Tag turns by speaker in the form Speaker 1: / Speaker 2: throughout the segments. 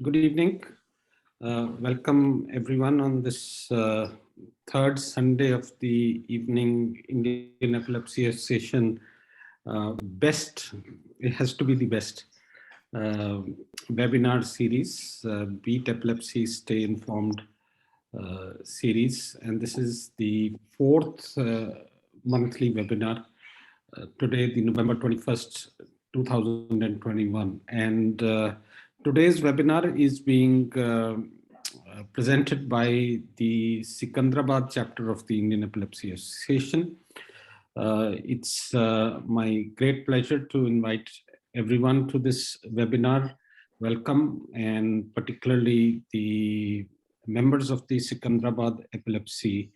Speaker 1: Good evening. Welcome everyone on this third Sunday of the evening Indian Epilepsy Association best, it has to be the best webinar series, Beat Epilepsy, Stay Informed series. And this is the fourth monthly webinar. Today, the November 21st, 2021. And today's webinar is being presented by the Secunderabad chapter of the Indian Epilepsy Association. It's my great pleasure to invite everyone to this webinar. Welcome, and particularly the members of the Secunderabad Epilepsy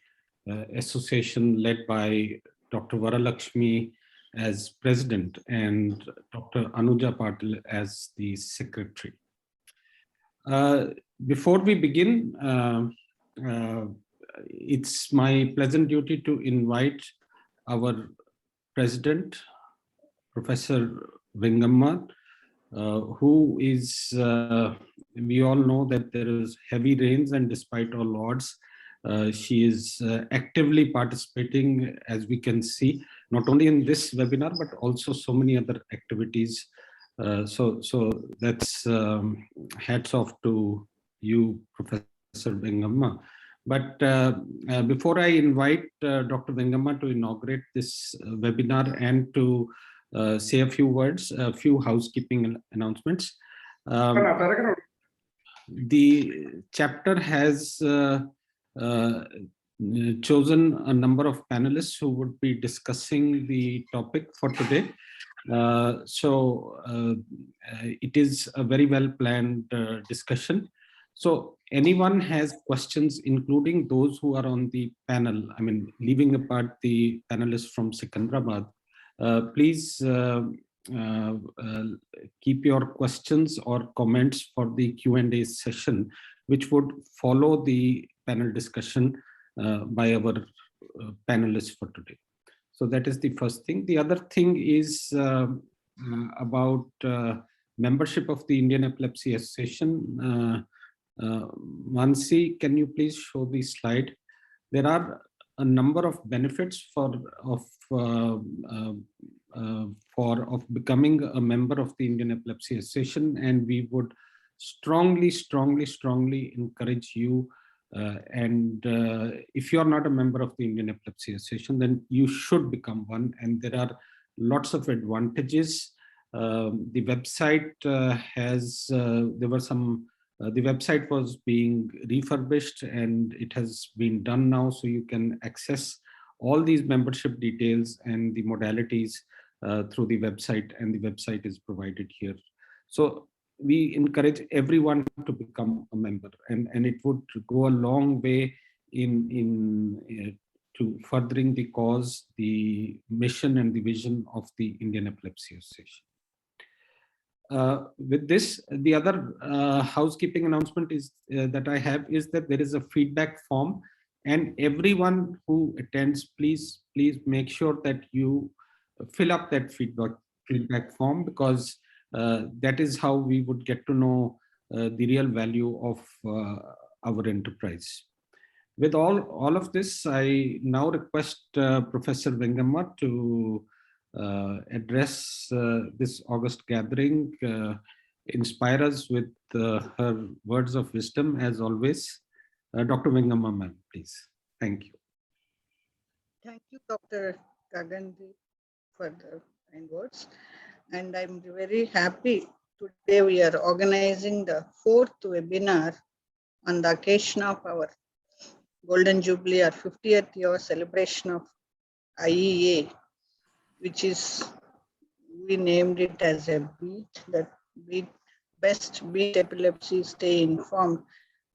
Speaker 1: Association, led by Dr. Varalakshmi as president and Dr. Anuja Patil as the secretary. Before we begin, it's my pleasant duty to invite our president, Professor Vengamma, who is, we all know that there is heavy rains, and despite all odds, she is actively participating, as we can see, not only in this webinar, but also so many other activities. So that's hats off to you, Professor Vengamma. But before I invite Dr. Vengamma to inaugurate this webinar and to say a few words, a few housekeeping announcements. The chapter has chosen a number of panelists who would be discussing the topic for today. It is a very well planned discussion. So anyone has questions, including those who are on the panel, I mean, leaving apart the panelists from Secunderabad, please keep your questions or comments for the Q&A session, which would follow the panel discussion by our panelists for today. So that is the first thing. The other thing is about membership of the Indian Epilepsy Association. Mansi, can you please show the slide? There are a number of benefits of becoming a member of the Indian Epilepsy Association, and we would strongly encourage you. If you are not a member of the Indian Epilepsy Association, then you should become one. And there are lots of advantages. The website the website was being refurbished, and it has been done now, so you can access all these membership details and the modalities through the website, and the website is provided here. So we encourage everyone to become a member, and it would go a long way in to furthering the cause, the mission, and the vision of the Indian Epilepsy Association. With this, the other housekeeping announcement is that I have is that there is a feedback form, and everyone who attends, please make sure that you fill up that feedback form, because that is how we would get to know the real value of our enterprise. With all of this, I now request Professor Vengamma to address this August gathering, inspire us with her words of wisdom, as always. Dr. Vengamma, ma'am, please. Thank you.
Speaker 2: Thank you, Dr. Gagandi, for the kind words. And I'm very happy today we are organizing the fourth webinar on the occasion of our Golden Jubilee or 50th year celebration of IEA, which is, we named it as a Best Beat Epilepsy, Stay Informed,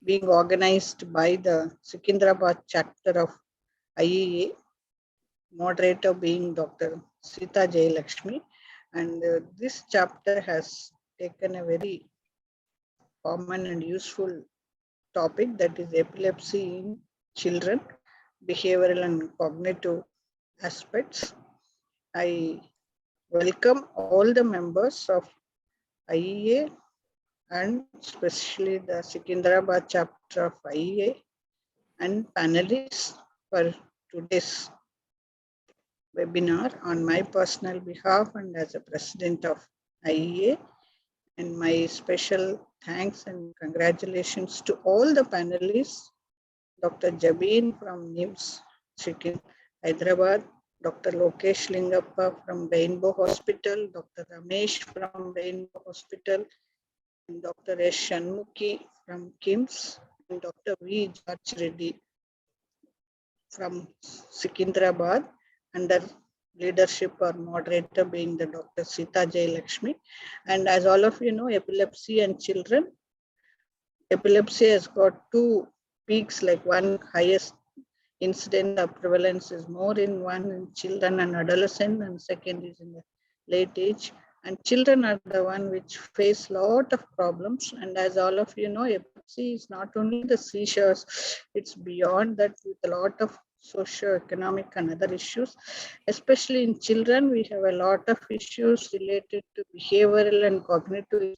Speaker 2: being organized by the Secunderabad chapter of IEA, moderator being Dr. Sita Jayalakshmi. And this chapter has taken a very common and useful topic, that is epilepsy in children, behavioral and cognitive aspects. I welcome all the members of IEA and especially the Secunderabad chapter of IEA and panelists for today's webinar on my personal behalf and as a president of IEA. And my special thanks and congratulations to all the panelists, Dr. Jabin from NIMS, Hyderabad, Dr. Lokesh Lingappa from Rainbow Hospital, Dr. Ramesh from Rainbow Hospital, and Dr. S. Shanmukhi from KIMS, and Dr. V. George Reddy from Secunderabad, under leadership or moderator being the Dr. Sita J. Lakshmi. And as all of you know, epilepsy and children, epilepsy has got two peaks, like one highest incident of prevalence is more in one in children and adolescent, and second is in the late age. And children are the one which face lot of problems. And as all of you know, epilepsy is not only the seizures, it's beyond that with a lot of socio-economic and other issues. Especially in children, we have a lot of issues related to behavioral and cognitive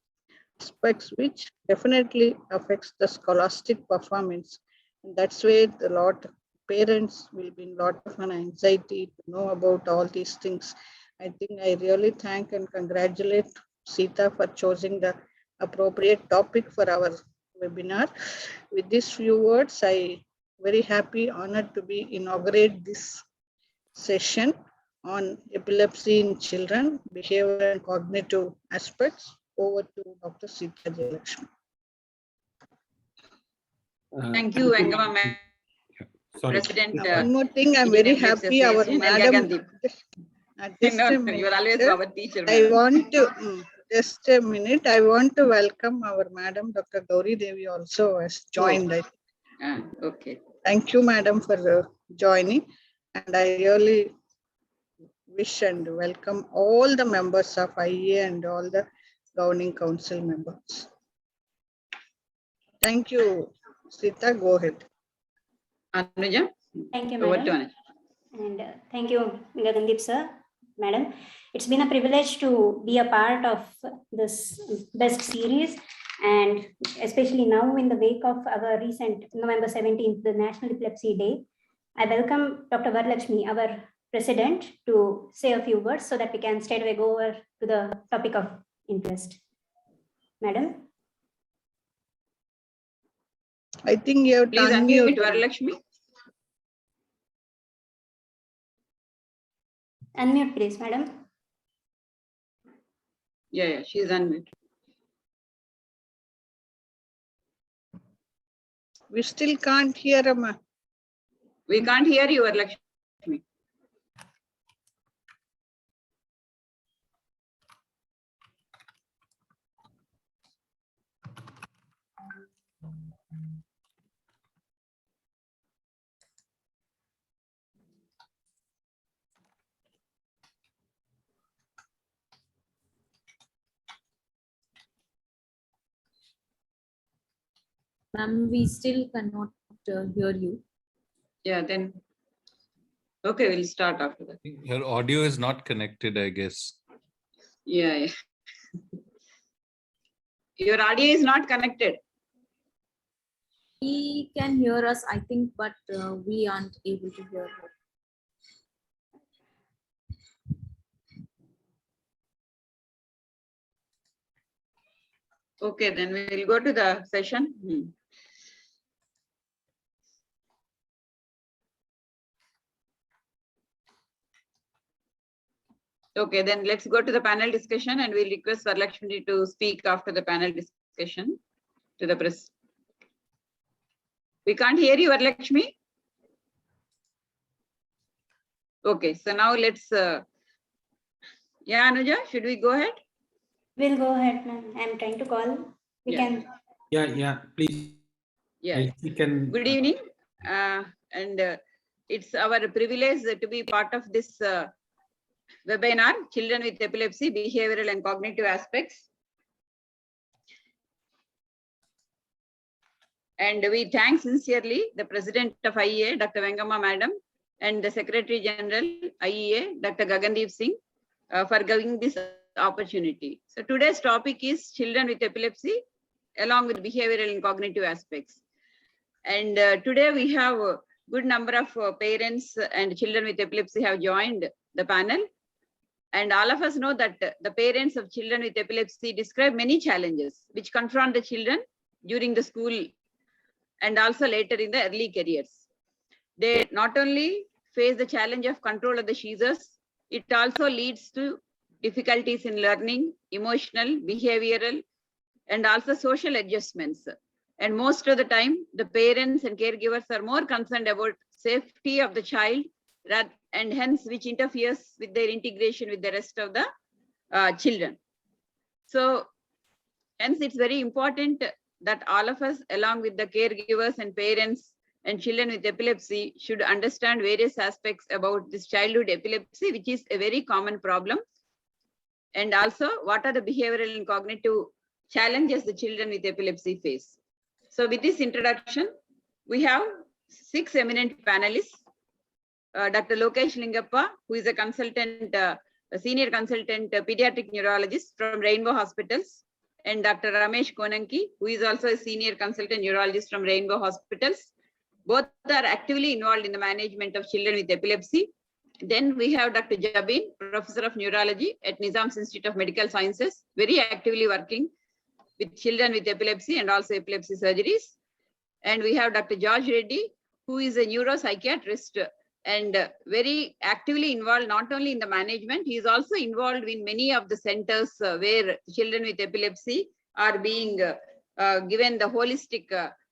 Speaker 2: aspects, which definitely affects the scholastic performance. And that's where a lot of parents will be in a lot of an anxiety to know about all these things. I think I really thank and congratulate Sita for choosing the appropriate topic for our webinar. With these few words, I very happy, honored to be inaugurate this session on epilepsy in children, behavior and cognitive aspects. Over to Dr. Sita J. Lakshmi.
Speaker 3: Thank you, Vengama ma'am.
Speaker 1: Sorry.
Speaker 3: President.
Speaker 2: One more thing, I'm
Speaker 3: Indian
Speaker 2: very
Speaker 3: Epilepsy
Speaker 2: happy. Our
Speaker 3: Association and
Speaker 2: madam.
Speaker 3: Gagandeep.
Speaker 2: Just
Speaker 3: No,
Speaker 2: a
Speaker 3: no, you are
Speaker 2: minute.
Speaker 3: always our teacher.
Speaker 2: I
Speaker 3: Madam.
Speaker 2: want to just a minute. I want to welcome our madam, Dr. Gauri Devi, also has joined.
Speaker 3: Okay.
Speaker 2: Thank you, madam, for joining. And I really wish and welcome all the members of IEA and all the governing council members. Thank you, Sita. Go ahead.
Speaker 3: Anuja.
Speaker 4: Thank you,
Speaker 3: Over
Speaker 4: madam.
Speaker 3: to Anuja.
Speaker 4: And thank you, Gagandeep sir, madam. It's been a privilege to be a part of this best series, and especially now in the wake of our recent November 17th, the National Epilepsy Day. I welcome Dr. Varalakshmi, our president, to say a few words so that we can straight away go over to the topic of interest. Madam.
Speaker 2: I think you have to
Speaker 3: Please unmute
Speaker 2: unmute.
Speaker 3: Varalakshmi.
Speaker 4: Unmute, please, madam.
Speaker 3: Yeah, she's unmute.
Speaker 2: We still can't hear her.
Speaker 3: We can't hear you, Varalakshmi.
Speaker 5: Ma'am, we still cannot hear you.
Speaker 3: Yeah, then. Okay, we'll start after that.
Speaker 6: Her audio is not connected, I guess.
Speaker 3: Yeah. Your audio is not connected.
Speaker 5: He can hear us, I think, but we aren't able to hear her.
Speaker 3: Okay, then we'll go to the session. Okay, then let's go to the panel discussion, and we'll request Varalakshmi to speak after the panel discussion to the press. We can't hear you, Varalakshmi. Okay, so now let's. Yeah, Anuja, should we go ahead?
Speaker 4: We'll go ahead, ma'am. I'm trying to call. We can.
Speaker 1: Yeah, please.
Speaker 3: Yeah.
Speaker 1: You can.
Speaker 3: Good evening, and it's our privilege to be part of this webinar, Children with Epilepsy, Behavioral and Cognitive Aspects. And we thank sincerely the President of IEA, Dr. Vengama Madam, and the Secretary General IEA, Dr. Gagandeep Singh, for giving this opportunity. So today's topic is Children with Epilepsy, along with behavioral and cognitive aspects. And today we have a good number of parents and children with epilepsy have joined the panel. And all of us know that the parents of children with epilepsy describe many challenges which confront the children during the school and also later in the early careers. They not only face the challenge of control of the seizures, it also leads to difficulties in learning, emotional, behavioral, and also social adjustments. And most of the time, the parents and caregivers are more concerned about safety of the child, and hence which interferes with their integration with the rest of the children. So hence it's very important that all of us, along with the caregivers and parents and children with epilepsy, should understand various aspects about this childhood epilepsy, which is a very common problem. And also, what are the behavioral and cognitive challenges the children with epilepsy face. So with this introduction, we have 6 eminent panelists. Dr. Lokesh Lingappa, who is a consultant, a senior consultant pediatric neurologist from Rainbow Hospitals, and Dr. Ramesh Konanki, who is also a senior consultant neurologist from Rainbow Hospitals. Both are actively involved in the management of children with epilepsy. Then we have Dr. Jabin, Professor of Neurology at Nizam's Institute of Medical Sciences, very actively working with children with epilepsy and also epilepsy surgeries. And we have Dr. George Reddy, who is a neuropsychiatrist and very actively involved not only in the management, he is also involved in many of the centers where children with epilepsy are being given the holistic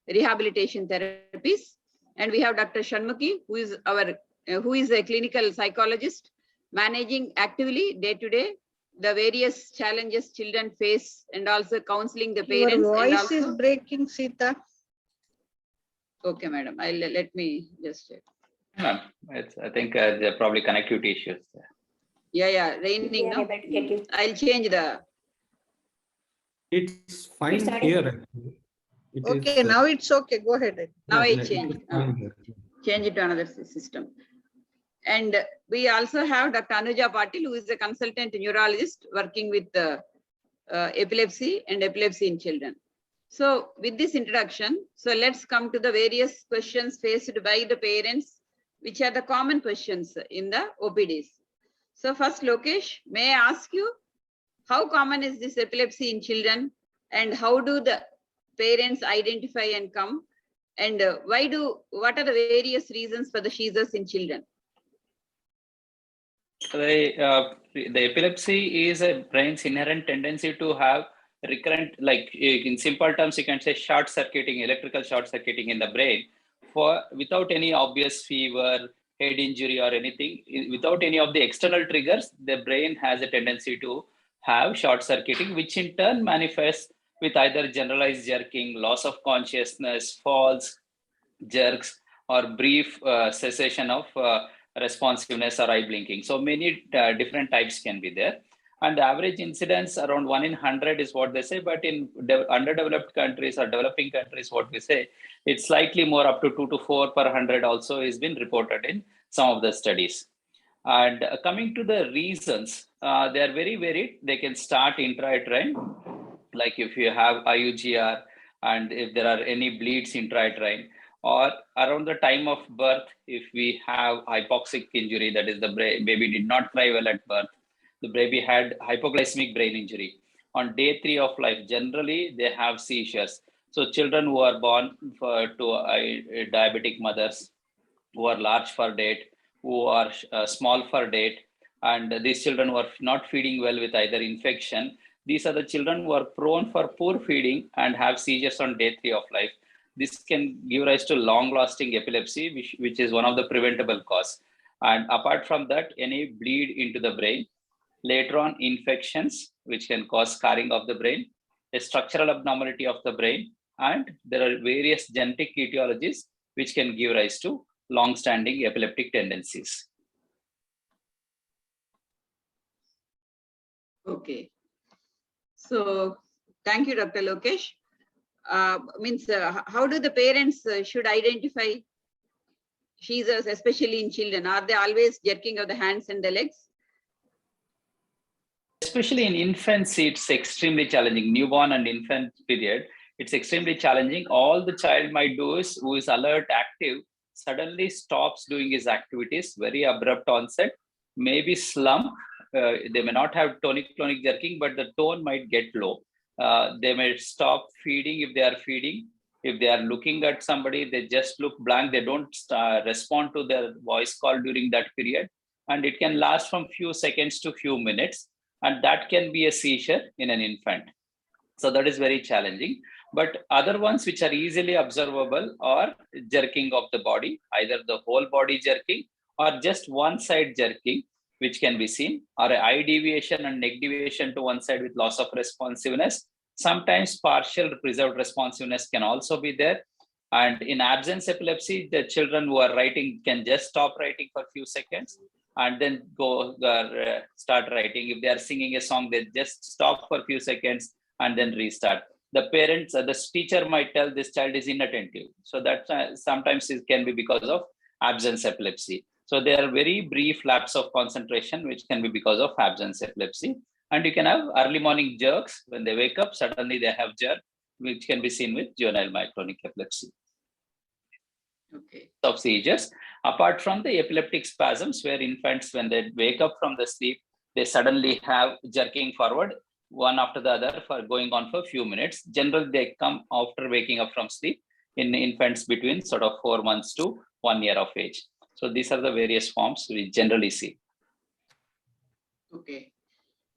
Speaker 3: rehabilitation therapies. And we have Dr. Shanmukhi, who is a clinical psychologist, managing actively day to day the various challenges children face and also counseling the parents.
Speaker 2: Your voice
Speaker 3: and also,
Speaker 2: is breaking, Sita.
Speaker 3: Okay, madam. Let me just check.
Speaker 7: Ma'am, I think there are probably connectivity issues there.
Speaker 3: Yeah, raining. No? I'll change the.
Speaker 1: It's fine
Speaker 4: It's
Speaker 1: here. Actually. It
Speaker 2: Okay,
Speaker 1: is,
Speaker 2: now it's okay. Go ahead.
Speaker 3: Now I
Speaker 1: it
Speaker 3: change.
Speaker 1: is fine here.
Speaker 3: Change it to another system. And we also have Dr. Anuja Patil, who is a consultant neurologist working with epilepsy and epilepsy in children. So with this introduction, so let's come to the various questions faced by the parents, which are the common questions in the OPDs. So first, Lokesh, may I ask you, how common is this epilepsy in children and how do the parents identify and come? And what are the various reasons for the seizures in children?
Speaker 7: The epilepsy is a brain's inherent tendency to have recurrent, like in simple terms, you can say short circuiting, electrical short circuiting in the brain without any obvious fever, head injury or anything, without any of the external triggers, the brain has a tendency to have short circuiting, which in turn manifests with either generalized jerking, loss of consciousness, falls, jerks, or brief cessation of responsiveness or eye blinking. So many different types can be there. And the average incidence around 1 in 100 is what they say, but in underdeveloped countries or developing countries, what we say, it's slightly more, up to 2 to 4 per 100 also has been reported in some of the studies. And coming to the reasons, they are very varied. They can start intrauterine, like if you have IUGR and if there are any bleeds intrauterine, or around the time of birth, if we have hypoxic injury, that is the baby did not cry well at birth, the baby had hypoglycemic brain injury. On day 3 of life, generally they have seizures. So children who are born to diabetic mothers, who are large for date, who are small for date, and these children who are not feeding well with either infection, these are the children who are prone for poor feeding and have seizures on day 3 of life. This can give rise to long-lasting epilepsy, which is one of the preventable cause. And apart from that, any bleed into the brain, later on infections, which can cause scarring of the brain, a structural abnormality of the brain, and there are various genetic etiologies which can give rise to long-standing epileptic tendencies.
Speaker 3: Okay. So thank you, Dr. Lokesh. How do the parents should identify seizures, especially in children? Are they always jerking of the hands and the legs?
Speaker 7: Especially in infancy, it's extremely challenging. Newborn and infant period, It's extremely challenging. All the child might do is, who is alert, active, suddenly stops doing his activities, very abrupt onset, maybe slump. They may not have tonic-clonic jerking, but the tone might get low. They may stop feeding if they are feeding. If they are looking at somebody, they just look blank. They don't respond to their voice call during that period. And it can last from few seconds to few minutes. And that can be a seizure in an infant. So that is very challenging. But other ones which are easily observable are jerking of the body, either the whole body jerking or just one side jerking, which can be seen, or an eye deviation and neck deviation to one side with loss of responsiveness. Sometimes partial preserved responsiveness can also be there. And in absence epilepsy, the children who are writing can just stop writing for a few seconds and then go start writing. If they are singing a song, they just stop for a few seconds and then restart. The parents, the teacher might tell this child is inattentive. So that sometimes it can be because of absence epilepsy. So there are very brief lapse of concentration, which can be because of absence epilepsy. And you can have early morning jerks. When they wake up, suddenly they have jerk, which can be seen with juvenile myoclonic epilepsy.
Speaker 3: Okay.
Speaker 7: Of seizures, apart from the epileptic spasms, where infants, when they wake up from the sleep, they suddenly have jerking forward, one after the other, for going on for a few minutes. Generally, they come after waking up from sleep in infants between sort of 4 months to 1 year of age. So these are the various forms we generally see.
Speaker 3: Okay.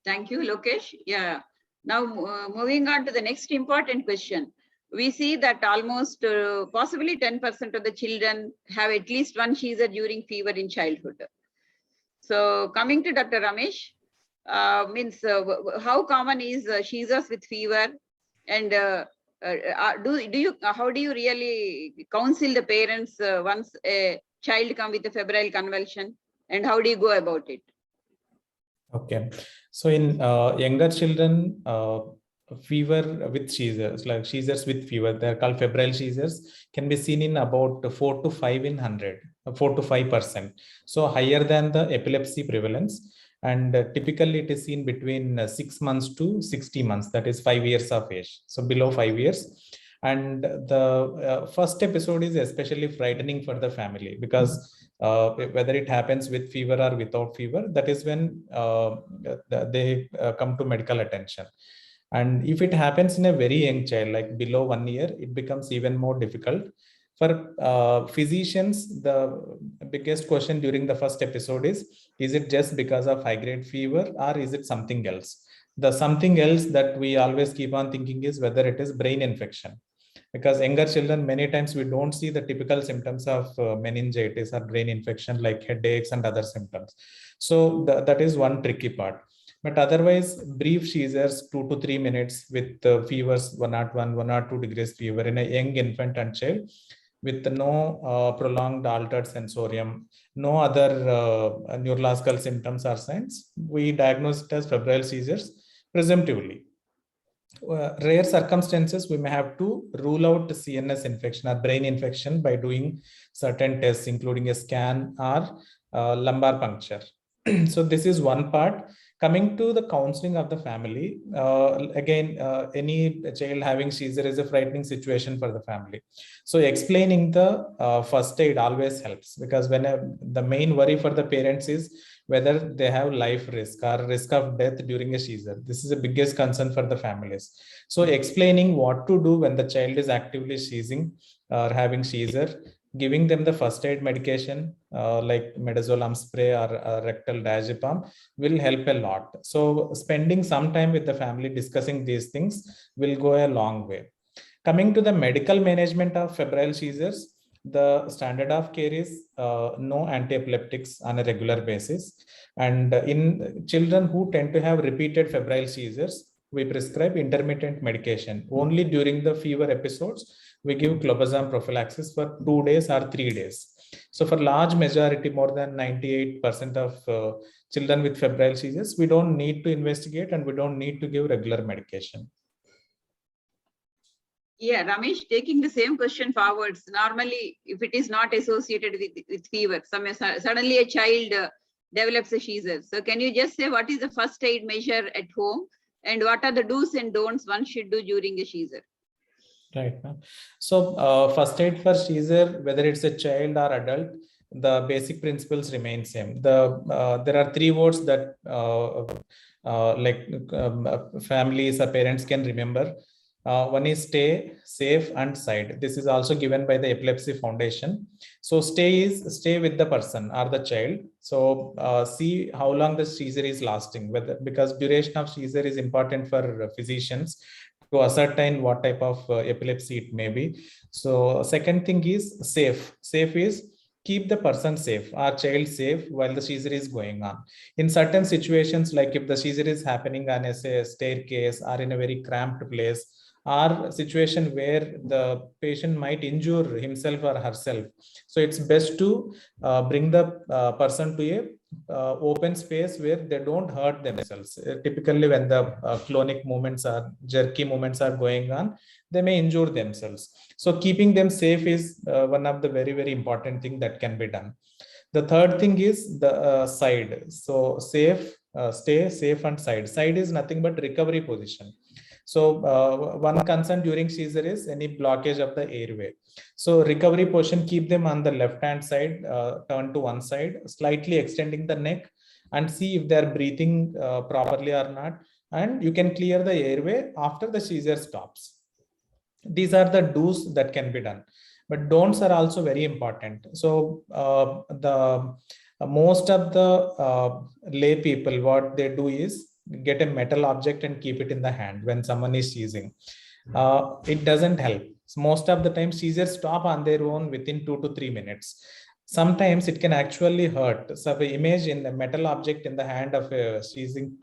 Speaker 3: Thank you, Lokesh. Yeah. Now, moving on to the next important question. We see that almost possibly 10% of the children have at least one seizure during fever in childhood. So coming to Dr. Ramesh, how common is seizures with fever, and how do you really counsel the parents once a child come with a febrile convulsion, and how do you go about it?
Speaker 8: Okay, so in younger children, fever with seizures, like seizures with fever, they're called febrile seizures, can be seen in about 4 to 5 in 100, 4 to 5%. So higher than the epilepsy prevalence. And typically it is seen between 6 months to 60 months, that is 5 years of age. So below 5 years. And the first episode is especially frightening for the family, because whether it happens with fever or without fever, that is when they come to medical attention. And if it happens in a very young child, like below 1 year, it becomes even more difficult. For physicians, the biggest question during the first episode is it just because of high-grade fever, or is it something else? The something else that we always keep on thinking is whether it is brain infection. Because younger children, many times we don't see the typical symptoms of meningitis or brain infection, like headaches and other symptoms. So that is one tricky part. But otherwise, brief seizures, 2 to 3 minutes with fevers 101, 102 degrees fever in a young infant and child, with no prolonged altered sensorium, no other neurological symptoms or signs, we diagnose it as febrile seizures presumptively. Rare circumstances, we may have to rule out CNS infection or brain infection by doing certain tests, including a scan or lumbar puncture. So this is one part. Coming to the counseling of the family, again, any child having seizure is a frightening situation for the family. So explaining the first aid always helps, because when the main worry for the parents is whether they have life risk or risk of death during a seizure. This is the biggest concern for the families. So explaining what to do when the child is actively seizing or having seizure, giving them the first aid medication like midazolam spray or rectal diazepam will help a lot. So spending some time with the family discussing these things will go a long way. Coming to the medical management of febrile seizures, the standard of care is no anti-epileptics on a regular basis. And in children who tend to have repeated febrile seizures, we prescribe intermittent medication. Only during the fever episodes, we give clobazam prophylaxis for 2 days or 3 days. So for large majority, more than 98% of children with febrile seizures, we don't need to investigate and we don't need to give regular medication.
Speaker 3: Yeah, Ramesh, taking the same question forwards, normally, if it is not associated with fever, suddenly a child develops a seizure. So can you just say what is the first aid measure at home, and what are the do's and don'ts one should do during a seizure?
Speaker 8: Right. Ma'am. So first aid for seizure, whether it's a child or adult, the basic principles remain same. There are three words that families or parents can remember. One is stay, safe, and side. This is also given by the Epilepsy Foundation. So stay is stay with the person or the child. So see how long the seizure is lasting, whether because duration of seizure is important for physicians to ascertain what type of epilepsy it may be. So second thing is safe. Safe is keep the person safe, our child safe while the seizure is going on. In certain situations, like if the seizure is happening on a staircase or in a very cramped place, or situation where the patient might injure himself or herself, so it's best to bring the person to a open space where they don't hurt themselves. Typically, when the clonic movements or jerky movements are going on, they may injure themselves. So keeping them safe is one of the very, very important thing that can be done. The third thing is the side. So safe, stay safe and side. Side is nothing but recovery position. So one concern during seizure is any blockage of the airway. So recovery position, keep them on the left-hand side, turn to one side, slightly extending the neck and see if they're breathing properly or not. And you can clear the airway after the seizure stops. These are the do's that can be done, but don'ts are also very important. So most of the lay people, what they do is get a metal object and keep it in the hand when someone is seizing. It doesn't help. So most of the time seizures stop on their own within 2 to 3 minutes. Sometimes it can actually hurt. So the image in the metal object in the hand of a seizing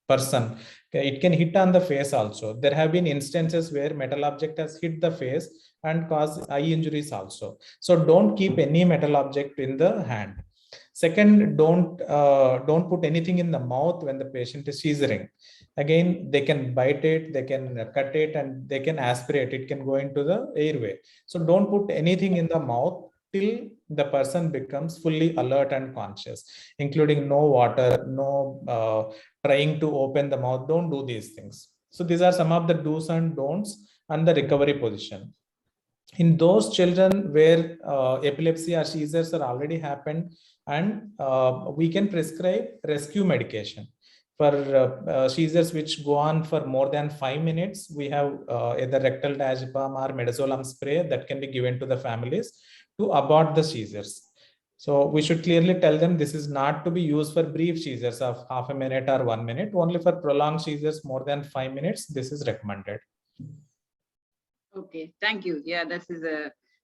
Speaker 8: person, it can hit on the face also. There have been instances where metal object has hit the face and cause eye injuries also. So don't keep any metal object in the hand. Second, don't put anything in the mouth when the patient is seizuring. Again, they can bite it, they can cut it, and they can aspirate. It can go into the airway. So don't put anything in the mouth till the person becomes fully alert and conscious, including no water, no trying to open the mouth. Don't do these things. So these are some of the do's and don'ts and the recovery position. In those children where epilepsy or seizures are already happened, and we can prescribe rescue medication for seizures which go on for more than 5 minutes. We have either rectal diazepam or midazolam spray that can be given to the families to abort the seizures. So we should clearly tell them this is not to be used for brief seizures of half a minute or 1 minute. Only for prolonged seizures more than 5 minutes, this is recommended.
Speaker 3: Okay, thank you. Yeah, this is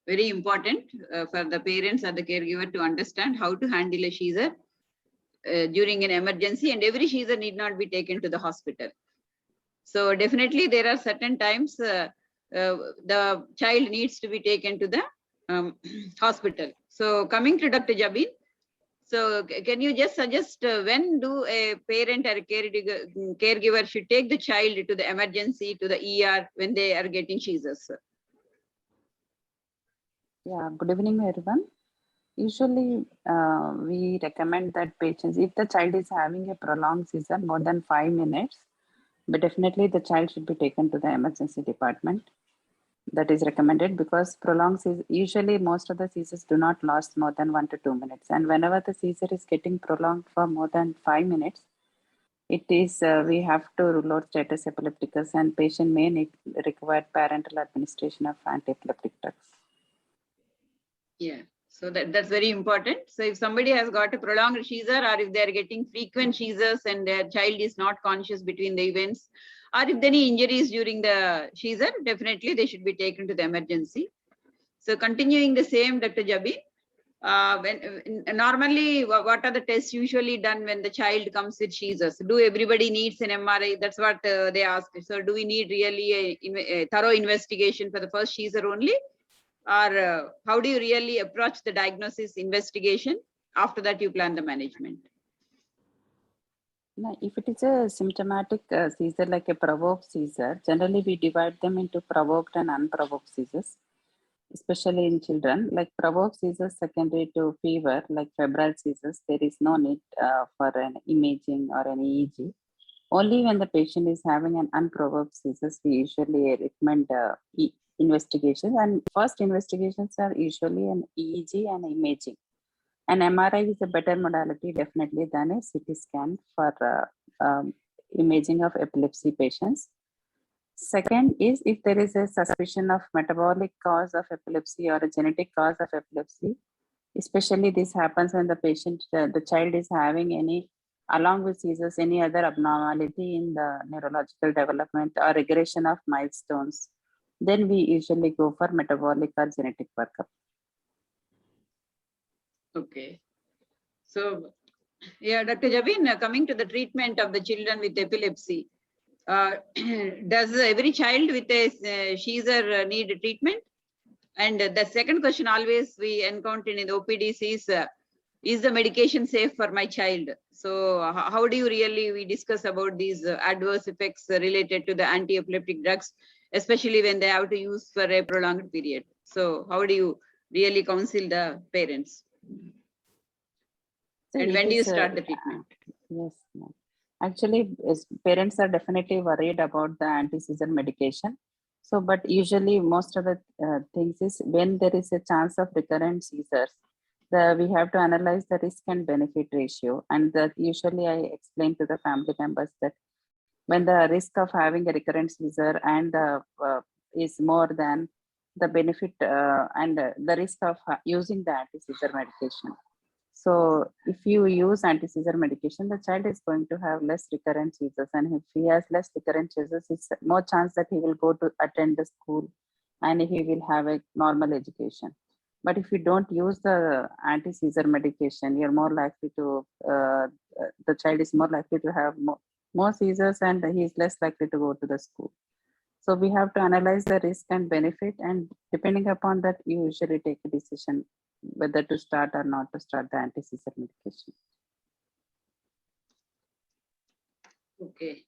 Speaker 3: very important for the parents or the caregiver to understand how to handle a seizure during an emergency, and every seizure need not be taken to the hospital. So definitely there are certain times the child needs to be taken to the hospital. So coming to Dr. Jabin, so can you just suggest when do a parent or a caregiver should take the child to the emergency, to the ER when they are getting seizures?
Speaker 9: Yeah, good evening, everyone. Usually, we recommend that patients, if the child is having a prolonged seizure more than 5 minutes, but definitely the child should be taken to the emergency department. That is recommended because prolonged seizure, usually most of the seizures do not last more than 1 to 2 minutes. And whenever the seizure is getting prolonged for more than 5 minutes, it is, we have to rule out status epilepticus, and patient may require parental administration of anti-epileptic drugs.
Speaker 3: Yeah, so that's very important. So if somebody has got a prolonged seizure, or if they're getting frequent seizures and their child is not conscious between the events, or if any injuries during the seizure, definitely they should be taken to the emergency. So continuing the same, Dr. Jabi, normally what are the tests usually done when the child comes with seizures? Do everybody needs an MRI? That's what they ask. So do we need really a thorough investigation for the first seizure only? Or how do you really approach the diagnosis investigation? After that, you plan the management.
Speaker 9: Now, if it is a symptomatic seizure like a provoked seizure, generally we divide them into provoked and unprovoked seizures, especially in children. Like provoked seizures secondary to fever, like febrile seizures, there is no need for an imaging or an EEG. Only when the patient is having an unprovoked seizures, we usually recommend investigations, and first investigations are usually an EEG and imaging. An MRI is a better modality definitely than a CT scan for imaging of epilepsy patients. Second is if there is a suspicion of metabolic cause of epilepsy or a genetic cause of epilepsy, especially this happens when the patient, the child is having any, along with seizures, any other abnormality in the neurological development or regression of milestones, then we usually go for metabolic or genetic workup.
Speaker 3: Okay. So, yeah, Dr. Jabin, coming to the treatment of the children with epilepsy, does every child with a seizure need treatment? And the second question always we encounter in the OPDs is the medication safe for my child? So how do you we discuss about these adverse effects related to the anti-epileptic drugs, especially when they have to use for a prolonged period? So how do you really counsel the parents?
Speaker 9: So
Speaker 3: and when do you start the treatment?
Speaker 9: Yes, ma'am. Actually, parents are definitely worried about the anti-seizure medication. So, but usually most of the things is when there is a chance of recurrent seizures, we have to analyze the risk and benefit ratio. And that usually I explain to the family members that when the risk of having a recurrent seizure and is more than the benefit and the risk of using the anti-seizure medication. So if you use anti-seizure medication, the child is going to have less recurrent seizures, and if he has less recurrent seizures, it's more chance that he will go to attend the school and he will have a normal education. But if you don't use the anti-seizure medication, you're more likely to, the child is more likely to have more seizures and he is less likely to go to the school. So we have to analyze the risk and benefit, and depending upon that, you usually take a decision whether to start or not to start the anti-seizure medication.
Speaker 3: Okay.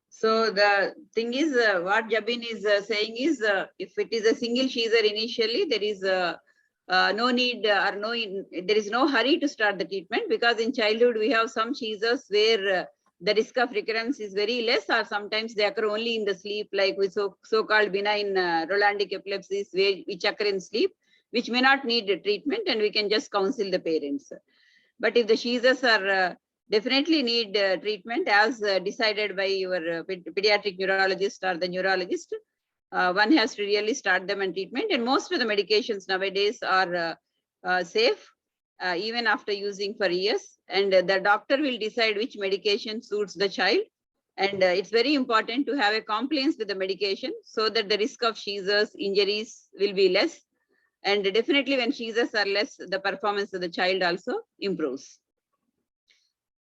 Speaker 3: So the thing is, what Jabin is saying is, if it is a single seizure initially, there is no need or there is no hurry to start the treatment, because in childhood we have some seizures where the risk of recurrence is very less, or sometimes they occur only in the sleep, like with so-called benign Rolandic epilepsies, which occur in sleep, which may not need treatment, and we can just counsel the parents. But if the seizures are definitely need treatment as decided by your pediatric neurologist or the neurologist, one has to really start them on treatment. And most of the medications nowadays are safe, even after using for years, and the doctor will decide which medication suits the child. And it's very important to have a compliance with the medication so that the risk of seizures, injuries will be less. And definitely when seizures are less, the performance of the child also improves.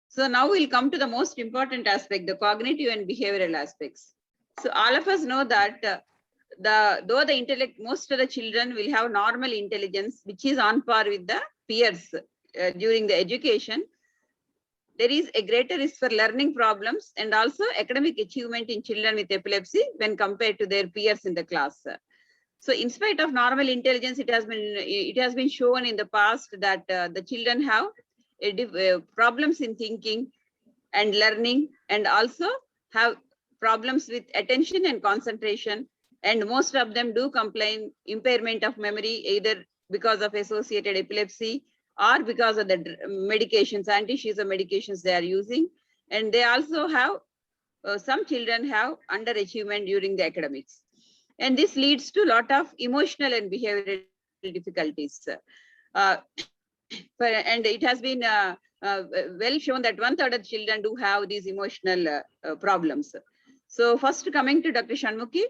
Speaker 3: So now we'll come to the most important aspect, the cognitive and behavioral aspects. So all of us know that though the intellect, most of the children will have normal intelligence, which is on par with the peers during the education, there is a greater risk for learning problems and also academic achievement in children with epilepsy when compared to their peers in the class. So in spite of normal intelligence, it has been shown in the past that the children have problems in thinking and learning, and also have problems with attention and concentration. And most of them do complain impairment of memory, either because of associated epilepsy or because of the medications, anti-seizure medications they are using. And they also have, some children have underachievement during the academics. And this leads to a lot of emotional and behavioral difficulties. And it has been well shown that 1/3 of children do have these emotional problems. So first, coming to Dr. Shanmukhi,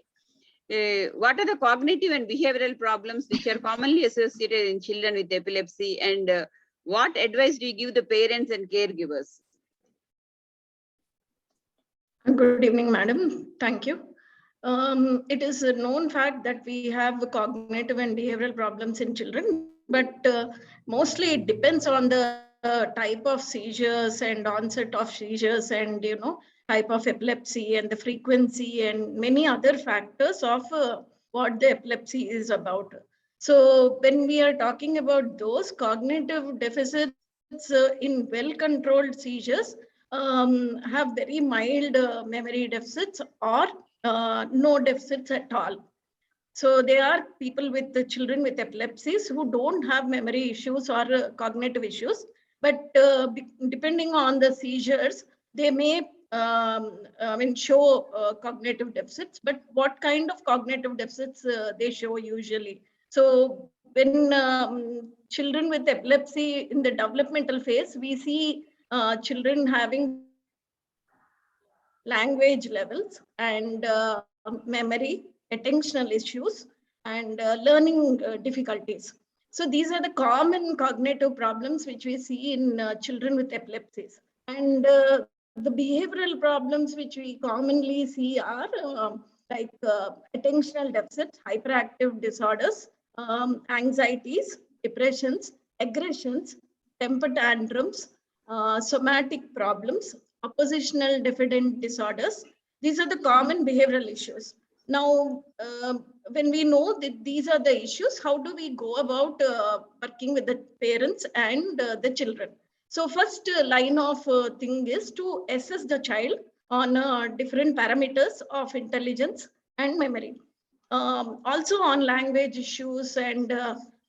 Speaker 3: what are the cognitive and behavioral problems which are commonly associated in children with epilepsy, and what advice do you give the parents and caregivers?
Speaker 10: Good evening, madam. Thank you. It is a known fact that we have cognitive and behavioral problems in children, but mostly it depends on the type of seizures and onset of seizures, and type of epilepsy and the frequency and many other factors of what the epilepsy is about. So when we are talking about those cognitive deficits in well-controlled seizures, have very mild memory deficits or no deficits at all. So they are people with the children with epilepsies who don't have memory issues or cognitive issues, but depending on the seizures, they may show cognitive deficits. But what kind of cognitive deficits they show usually? So when children with epilepsy in the developmental phase, we see children having language levels and memory, attentional issues, and learning difficulties. So these are the common cognitive problems which we see in children with epilepsies. And the behavioral problems which we commonly see are attentional deficits, hyperactive disorders, anxieties, depressions, aggressions, temper tantrums, somatic problems, oppositional defiant disorders. These are the common behavioral issues. Now, when we know that these are the issues, how do we go about working with the parents and the children? So first line of thing is to assess the child on different parameters of intelligence and memory. Also on language issues and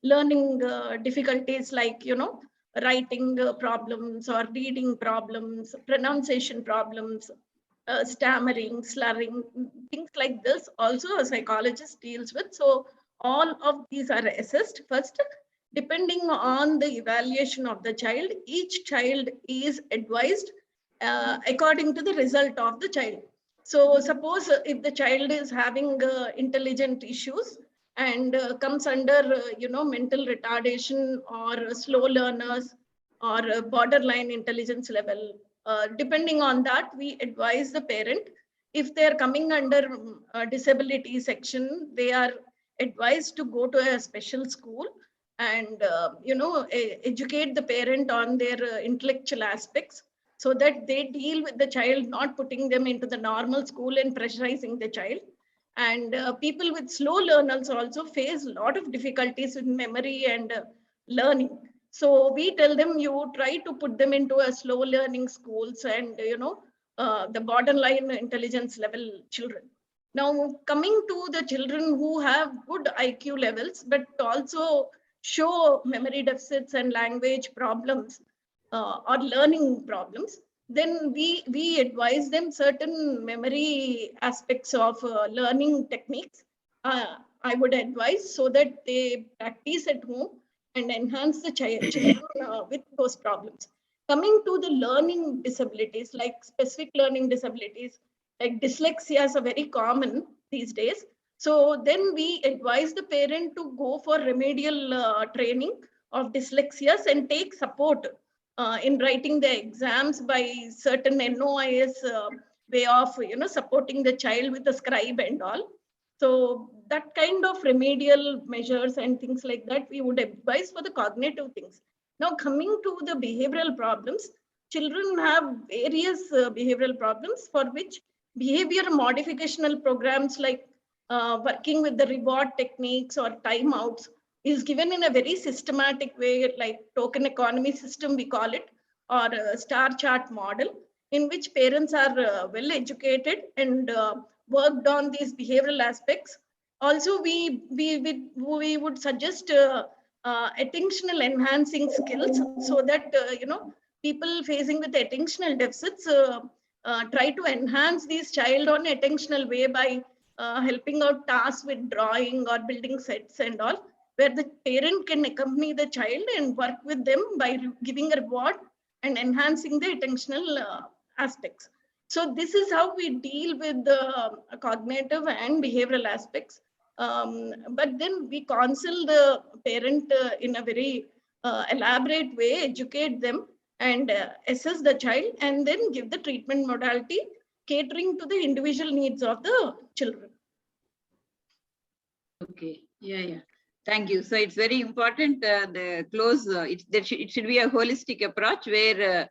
Speaker 10: learning difficulties like, writing problems or reading problems, pronunciation problems, stammering, slurring, things like this. Also a psychologist deals with. So all of these are assessed first. Depending on the evaluation of the child, each child is advised according to the result of the child. So suppose if the child is having intelligent issues and comes under, mental retardation or slow learners or borderline intelligence level, depending on that, we advise the parent. If they're coming under disability section, they are advised to go to a special school and, educate the parent on their intellectual aspects, so that they deal with the child, not putting them into the normal school and pressurizing the child. And people with slow learners also face a lot of difficulties with memory and learning. So we tell them, you try to put them into a slow learning schools and, the borderline intelligence level children. Now, coming to the children who have good IQ levels, but also show memory deficits and language problems, or learning problems, then we advise them certain memory aspects of learning techniques. I would advise, so that they practice at home and enhance the children with those problems. Coming to the learning disabilities, like specific learning disabilities, like dyslexia is a very common these days. So then we advise the parent to go for remedial training of dyslexias and take support in writing the exams by certain NOIS way of, supporting the child with the scribe and all. So that kind of remedial measures and things like that, we would advise for the cognitive things. Now coming to the behavioral problems, children have various behavioral problems for which behavior modificational programs like working with the reward techniques or timeouts is given in a very systematic way, like token economy system, we call it, or a star chart model, in which parents are well educated and worked on these behavioral aspects. Also, we would suggest attentional enhancing skills, so that, people facing with attentional deficits try to enhance these child on attentional way by helping out tasks with drawing or building sets and all, where the parent can accompany the child and work with them by giving a reward and enhancing the attentional aspects. So this is how we deal with the cognitive and behavioral aspects. But then we counsel the parent in a very elaborate way, educate them and assess the child, and then give the treatment modality catering to the individual needs of the children.
Speaker 3: Okay, yeah. Thank you. So it's very important, the close, it should be a holistic approach where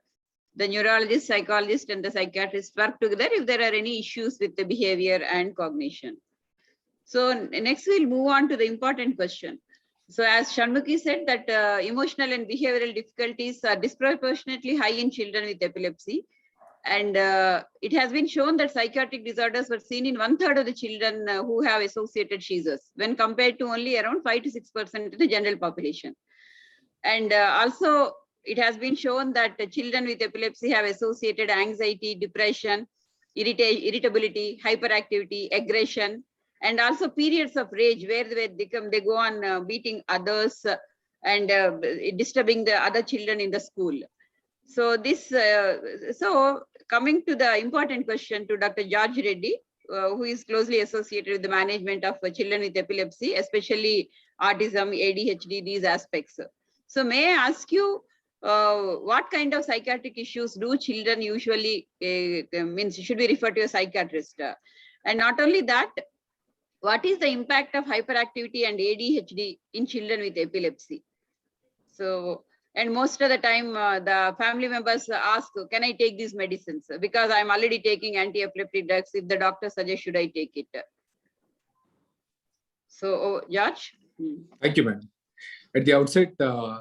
Speaker 3: the neurologist, psychologist, and the psychiatrist work together if there are any issues with the behavior and cognition. So next we'll move on to the important question. So as Shanmukhi said, that emotional and behavioral difficulties are disproportionately high in children with epilepsy. And it has been shown that psychiatric disorders were seen in 1/3 of the children who have associated seizures, when compared to only around 5 to 6% in the general population. And also, it has been shown that the children with epilepsy have associated anxiety, depression, irritability, hyperactivity, aggression, and also periods of rage where they go on beating others and disturbing the other children in the school. So this, so coming to the important question to Dr. George Reddy, who is closely associated with the management of children with epilepsy, especially autism, ADHD, these aspects. So may I ask you, what kind of psychiatric issues do children usually means should be referred to a psychiatrist? And not only that, what is the impact of hyperactivity and ADHD in children with epilepsy? So, and most of the time, the family members ask, can I take these medicines? Because I'm already taking anti-epileptic drugs. If the doctor suggests, should I take it? So, George?
Speaker 11: Thank you, madam. At the outset,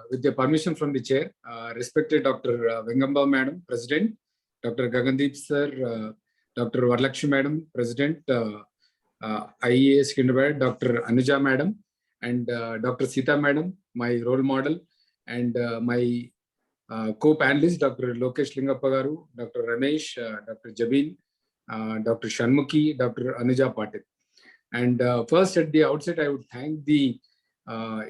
Speaker 11: with the permission from the chair, respected Dr. Vengamba madam, President, Dr. Gagandeep sir, Dr. Varalakshmi madam, President, IEA Secunderabad, Dr. Anuja madam, and Dr. Sita madam, my role model, and my co-panelists, Dr. Lokesh Lingappa, Dr. Ramesh, Dr. Jabin, Dr. Shanmukhi, Dr. Anuja Patil. And first, at the outset, I would thank the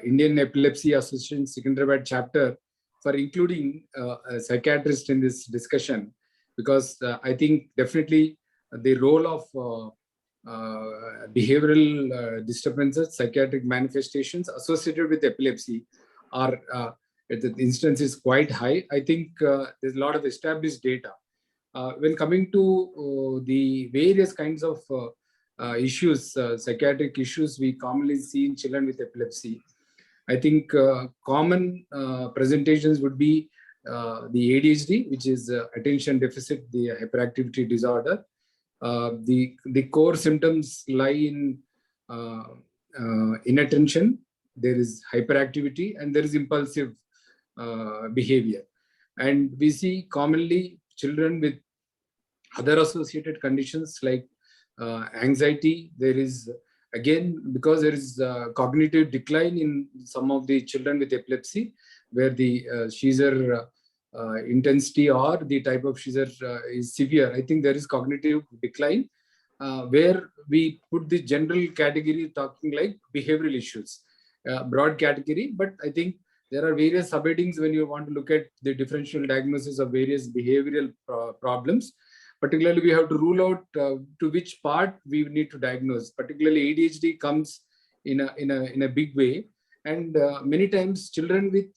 Speaker 11: Indian Epilepsy Association Secunderabad chapter for including a psychiatrist in this discussion, because I think definitely the role of behavioral disturbances, psychiatric manifestations associated with epilepsy are the instance is quite high. I think there's a lot of established data. When coming to the various kinds of issues, psychiatric issues we commonly see in children with epilepsy, I think common presentations would be the ADHD, which is attention deficit, the hyperactivity disorder. The core symptoms lie in inattention, there is hyperactivity, and there is impulsive behavior. And we see commonly children with other associated conditions like anxiety. There is, again, because there is cognitive decline in some of the children with epilepsy, where the seizure intensity or the type of seizure is severe. I think there is cognitive decline, where we put the general category talking like behavioral issues, broad category. But I think there are various subheadings when you want to look at the differential diagnosis of various behavioral problems. Particularly, we have to rule out to which part we need to diagnose. Particularly, ADHD comes in a big way, and many times children with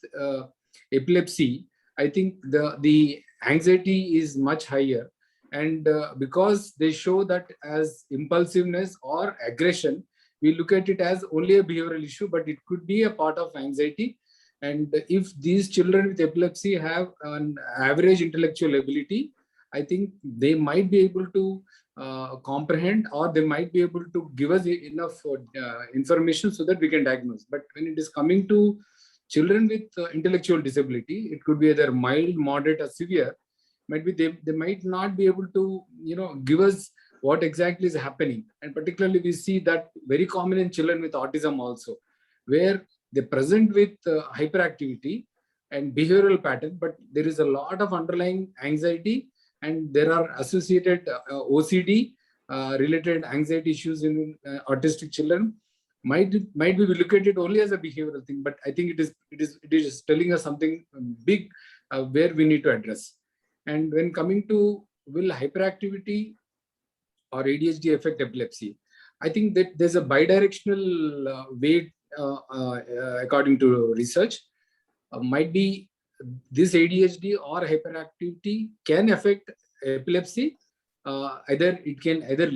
Speaker 11: epilepsy, I think the anxiety is much higher, and because they show that as impulsiveness or aggression, we look at it as only a behavioral issue, but it could be a part of anxiety. And if these children with epilepsy have an average intellectual ability, I think they might be able to comprehend, or they might be able to give us enough information so that we can diagnose. But when it is coming to children with intellectual disability, it could be either mild, moderate, or severe. Might be they might not be able to give us what exactly is happening. And particularly we see that very common in children with autism also, where they present with hyperactivity and behavioral pattern, but there is a lot of underlying anxiety, and there are associated OCD related anxiety issues in autistic children. Might be we look at it only as a behavioral thing, but I think it is telling us something big where we need to address. And when coming to will hyperactivity or ADHD affect epilepsy, I think that there's a bidirectional way according to research. Might be this ADHD or hyperactivity can affect epilepsy. It can either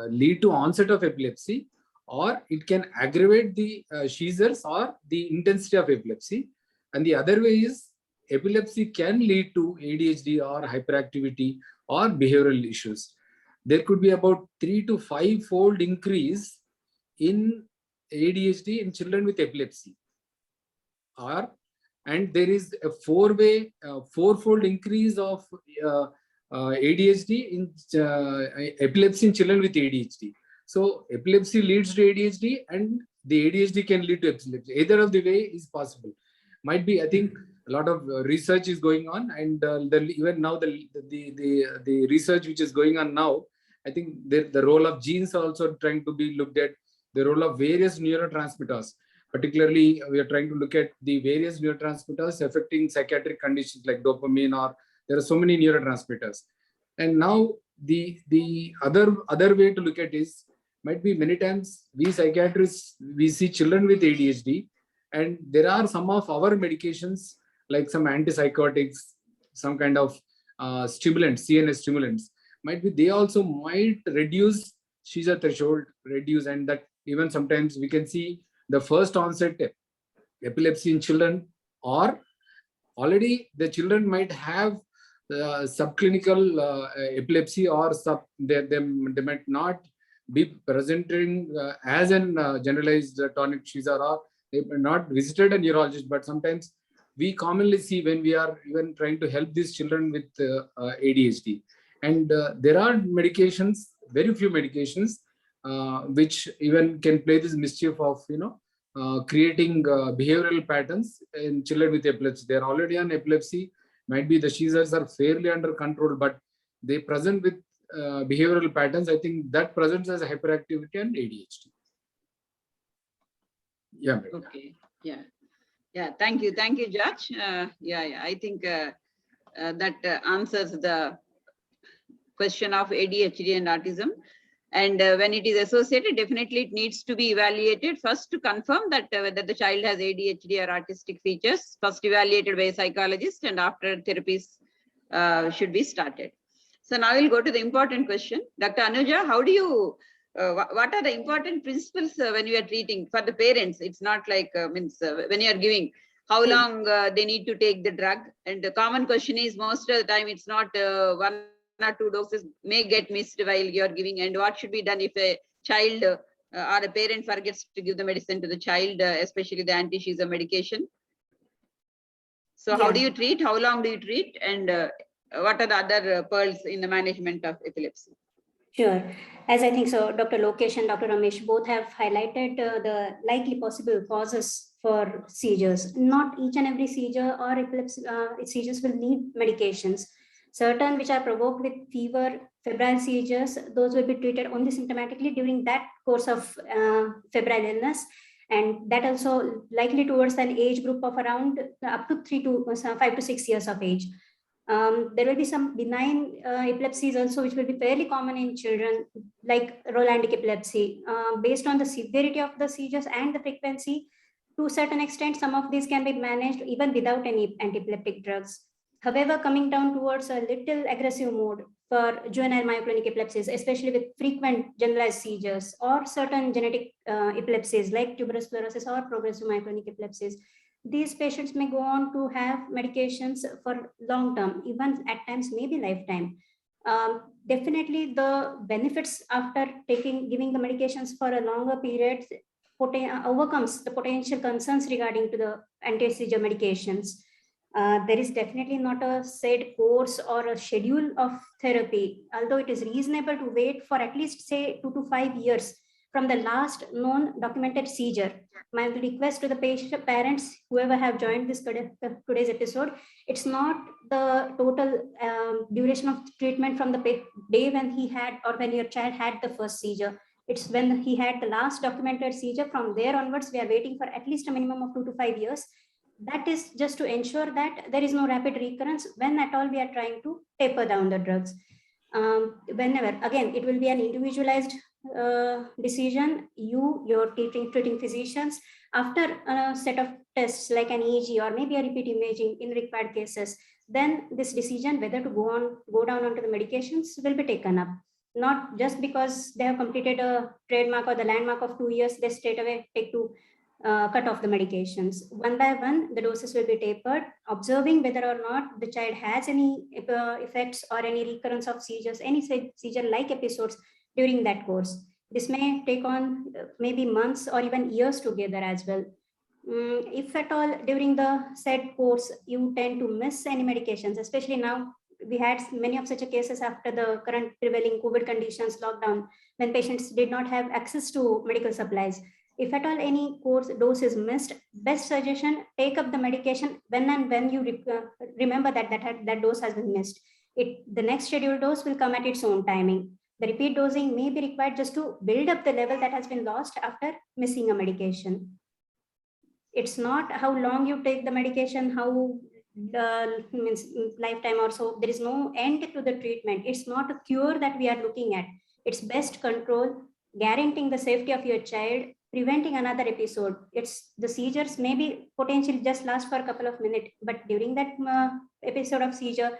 Speaker 11: lead to onset of epilepsy, or it can aggravate the seizures or the intensity of epilepsy. And the other way is epilepsy can lead to ADHD or hyperactivity or behavioral issues. There could be about 3 to 5-fold increase in ADHD in children with epilepsy. And there is a fourfold increase of ADHD in epilepsy in children with ADHD. So epilepsy leads to ADHD, and the ADHD can lead to epilepsy. Either of the way is possible. Might be, I think, a lot of research is going on, and even now the research which is going on now, I think the role of genes are also trying to be looked at. The role of various neurotransmitters. Particularly, we are trying to look at the various neurotransmitters affecting psychiatric conditions like dopamine, or there are so many neurotransmitters. And now the other way to look at is, might be many times we psychiatrists, we see children with ADHD, and there are some of our medications like some antipsychotics, some kind of stimulants, CNS stimulants, might be they also might reduce seizure threshold, reduce, and that even sometimes we can see the first onset epilepsy in children, or already the children might have subclinical epilepsy, or they might not be presenting as an generalized tonic seizure, or they might not visited a neurologist, but sometimes we commonly see when we are even trying to help these children with ADHD. And there are medications, very few medications, which even can play this mischief of, creating behavioral patterns in children with epilepsy. They're already on epilepsy. Might be the seizures are fairly under control, but they present with behavioral patterns. I think that presents as a hyperactivity and ADHD. Yeah.
Speaker 3: Okay. Yeah. Yeah. Thank you, Judge. Yeah. I think that answers the question of ADHD and autism. And when it is associated, definitely it needs to be evaluated first to confirm that whether the child has ADHD or autistic features, first evaluated by a psychologist, and after therapies should be started. So now we'll go to the important question. Dr. Anuja, how do you, what are the important principles when you are treating for the parents? It's not like, when you are giving, how long they need to take the drug? And the common question is, most of the time it's not 1 or 2 doses may get missed while you're giving, and what should be done if a child or a parent forgets to give the medicine to the child, especially the anti-seizure medication. So how do you treat, how long do you treat, and what are the other pearls in the management of epilepsy?
Speaker 4: Sure. As I think so, Dr. Lokesh and Dr. Ramesh both have highlighted the likely possible causes for seizures. Not each and every seizure or epilepsy seizures will need medications. Certain which are provoked with fever, febrile seizures, those will be treated only symptomatically during that course of febrile illness. And that also likely towards an age group of around up to 5 to 6 years of age. There will be some benign epilepsies also, which will be fairly common in children, like Rolandic epilepsy. Based on the severity of the seizures and the frequency, to a certain extent, some of these can be managed even without any antiepileptic drugs. However, coming down towards a little aggressive mode for juvenile myoclonic epilepsies, especially with frequent generalized seizures, or certain genetic epilepsies like tuberous sclerosis or progressive myoclonic epilepsies, these patients may go on to have medications for long term, even at times maybe lifetime. Definitely the benefits after giving the medications for a longer period overcomes the potential concerns regarding to the anti-seizure medications. There is definitely not a set course or a schedule of therapy, although it is reasonable to wait for at least say 2 to 5 years from the last known documented seizure. My request to the parents, whoever have joined this today's episode, it's not the total duration of treatment from the day when he had or when your child had the first seizure. It's when he had the last documented seizure. From there onwards, we are waiting for at least a minimum of 2 to 5 years. That is just to ensure that there is no rapid recurrence when at all we are trying to taper down the drugs. Whenever, again, it will be an individualized decision. Your treating physicians, after a set of tests like an EEG or maybe a repeat imaging in required cases, then this decision whether to go down onto the medications will be taken up. Not just because they have completed a trademark or the landmark of 2 years, they straight away take to cut off the medications. One by one, the doses will be tapered, observing whether or not the child has any effects or any recurrence of seizures, any seizure-like episodes during that course. This may take on maybe months or even years together as well. If at all during the said course you tend to miss any medications, especially now we had many of such cases after the current prevailing COVID conditions, lockdown, when patients did not have access to medical supplies. If at all any course dose is missed, best suggestion, take up the medication when and when you remember that dose has been missed. The next scheduled dose will come at its own timing. The repeat dosing may be required just to build up the level that has been lost after missing a medication. It's not how long you take the medication, how means lifetime or so. There is no end to the treatment. It's not a cure that we are looking at. It's best control, guaranteeing the safety of your child, preventing another episode. It's the seizures maybe potentially just last for a couple of minutes, but during that episode of seizure,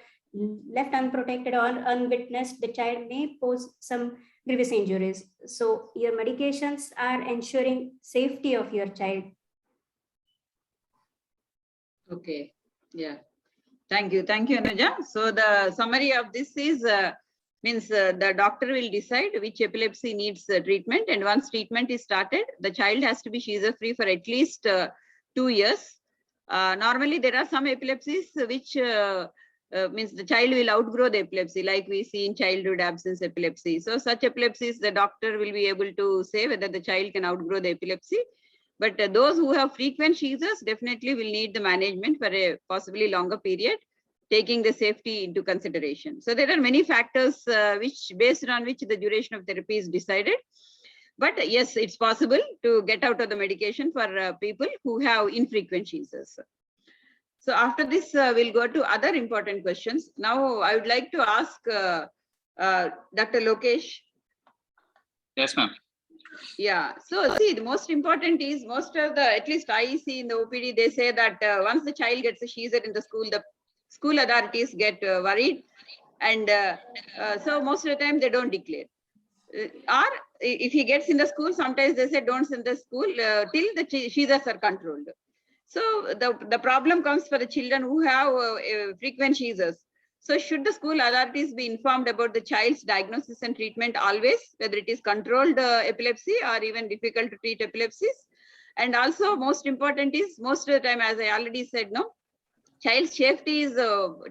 Speaker 4: left unprotected or unwitnessed, the child may pose some grievous injuries. So your medications are ensuring safety of your child.
Speaker 3: Okay, yeah. Thank you, Anuja. So the summary of this is, means the doctor will decide which epilepsy needs treatment, and once treatment is started, the child has to be seizure-free for at least 2 years. Normally, there are some epilepsies which means the child will outgrow the epilepsy, like we see in childhood absence epilepsy. So such epilepsies, the doctor will be able to say whether the child can outgrow the epilepsy. But those who have frequent seizures definitely will need the management for a possibly longer period, taking the safety into consideration. So there are many factors based on which the duration of therapy is decided. But yes, it's possible to get out of the medication for people who have infrequent seizures. So after this, we'll go to other important questions. Now, I would like to ask Dr. Lokesh.
Speaker 7: Yes, ma'am.
Speaker 3: Yeah, so see, the most important is most of the, at least I see in the OPD, they say that once the child gets a seizure in the school authorities get worried, and so most of the time they don't declare. Or if he gets in the school, sometimes they say don't send the school till the seizures are controlled. So the problem comes for the children who have frequent seizures. So should the school authorities be informed about the child's diagnosis and treatment always, whether it is controlled epilepsy or even difficult to treat epilepsies? And also most important is, most of the time, as I already said, no, child's safety is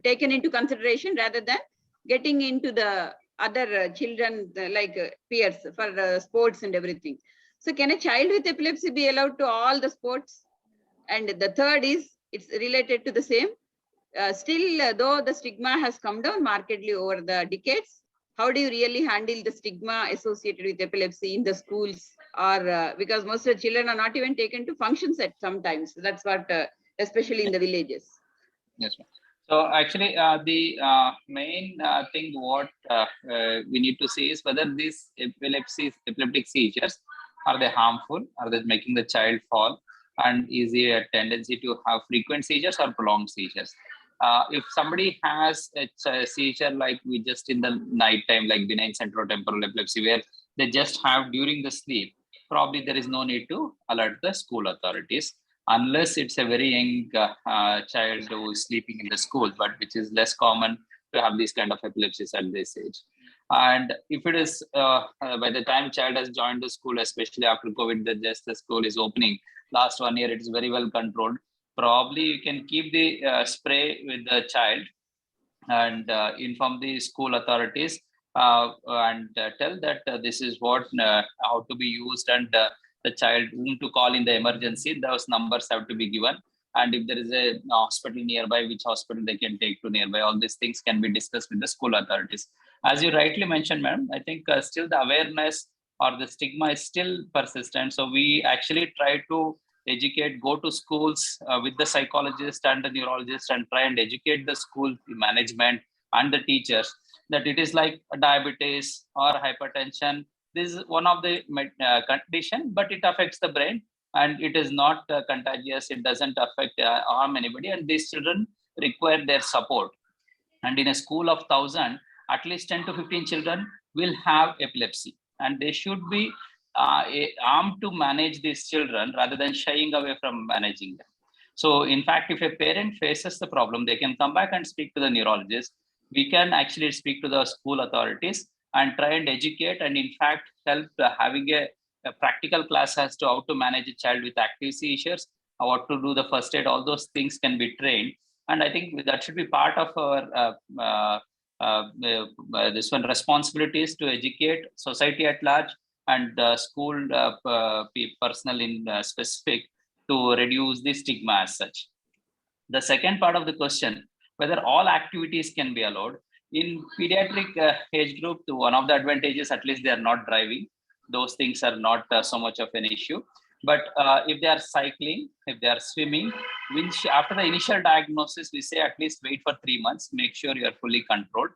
Speaker 3: taken into consideration rather than getting into the other children like peers for sports and everything. So can a child with epilepsy be allowed to all the sports? And the third is, it's related to the same. Still, though the stigma has come down markedly over the decades, how do you really handle the stigma associated with epilepsy in the schools? Or because most of the children are not even taken to functions at sometimes. That's what, especially in the villages.
Speaker 7: Yes, ma'am. So actually, the main thing what we need to see is whether these epileptic seizures, are they harmful? Are they making the child fall? And is there a tendency to have frequent seizures or prolonged seizures? If somebody has a seizure like we just in the night time, like benign centrotemporal epilepsy, where they just have during the sleep, probably there is no need to alert the school authorities, unless it's a very young child who is sleeping in the school, but which is less common to have these kind of epilepsies at this age. And if it is by the time child has joined the school, especially after COVID, the school is opening, last 1 year, it is very well controlled. Probably you can keep the spray with the child and inform the school authorities and tell that this is what, how to be used, and the child whom to call in the emergency, those numbers have to be given. And if there is a hospital nearby, which hospital they can take to nearby, all these things can be discussed with the school authorities. As you rightly mentioned, madam, I think still the awareness or the stigma is still persistent. So we actually try to educate, go to schools with the psychologist and the neurologist and try and educate the school management and the teachers that it is like diabetes or hypertension. This is one of the condition, but it affects the brain and it is not contagious. It doesn't affect harm anybody, and these children require their support. And in a school of 1,000, at least 10 to 15 children will have epilepsy, and they should be armed to manage these children rather than shying away from managing them. So in fact, if a parent faces the problem, they can come back and speak to the neurologist. We can actually speak to the school authorities and try and educate, and in fact help having a practical class as to how to manage a child with active seizures, what to do the first aid, all those things can be trained. And I think that should be part of our this one responsibilities to educate society at large and school personnel in specific to reduce the stigma as such. The second part of the question, whether all activities can be allowed. In pediatric age group, one of the advantages, at least they are not driving. Those things are not so much of an issue. But if they are cycling, if they are swimming, which after the initial diagnosis, we say at least wait for 3 months, make sure you are fully controlled.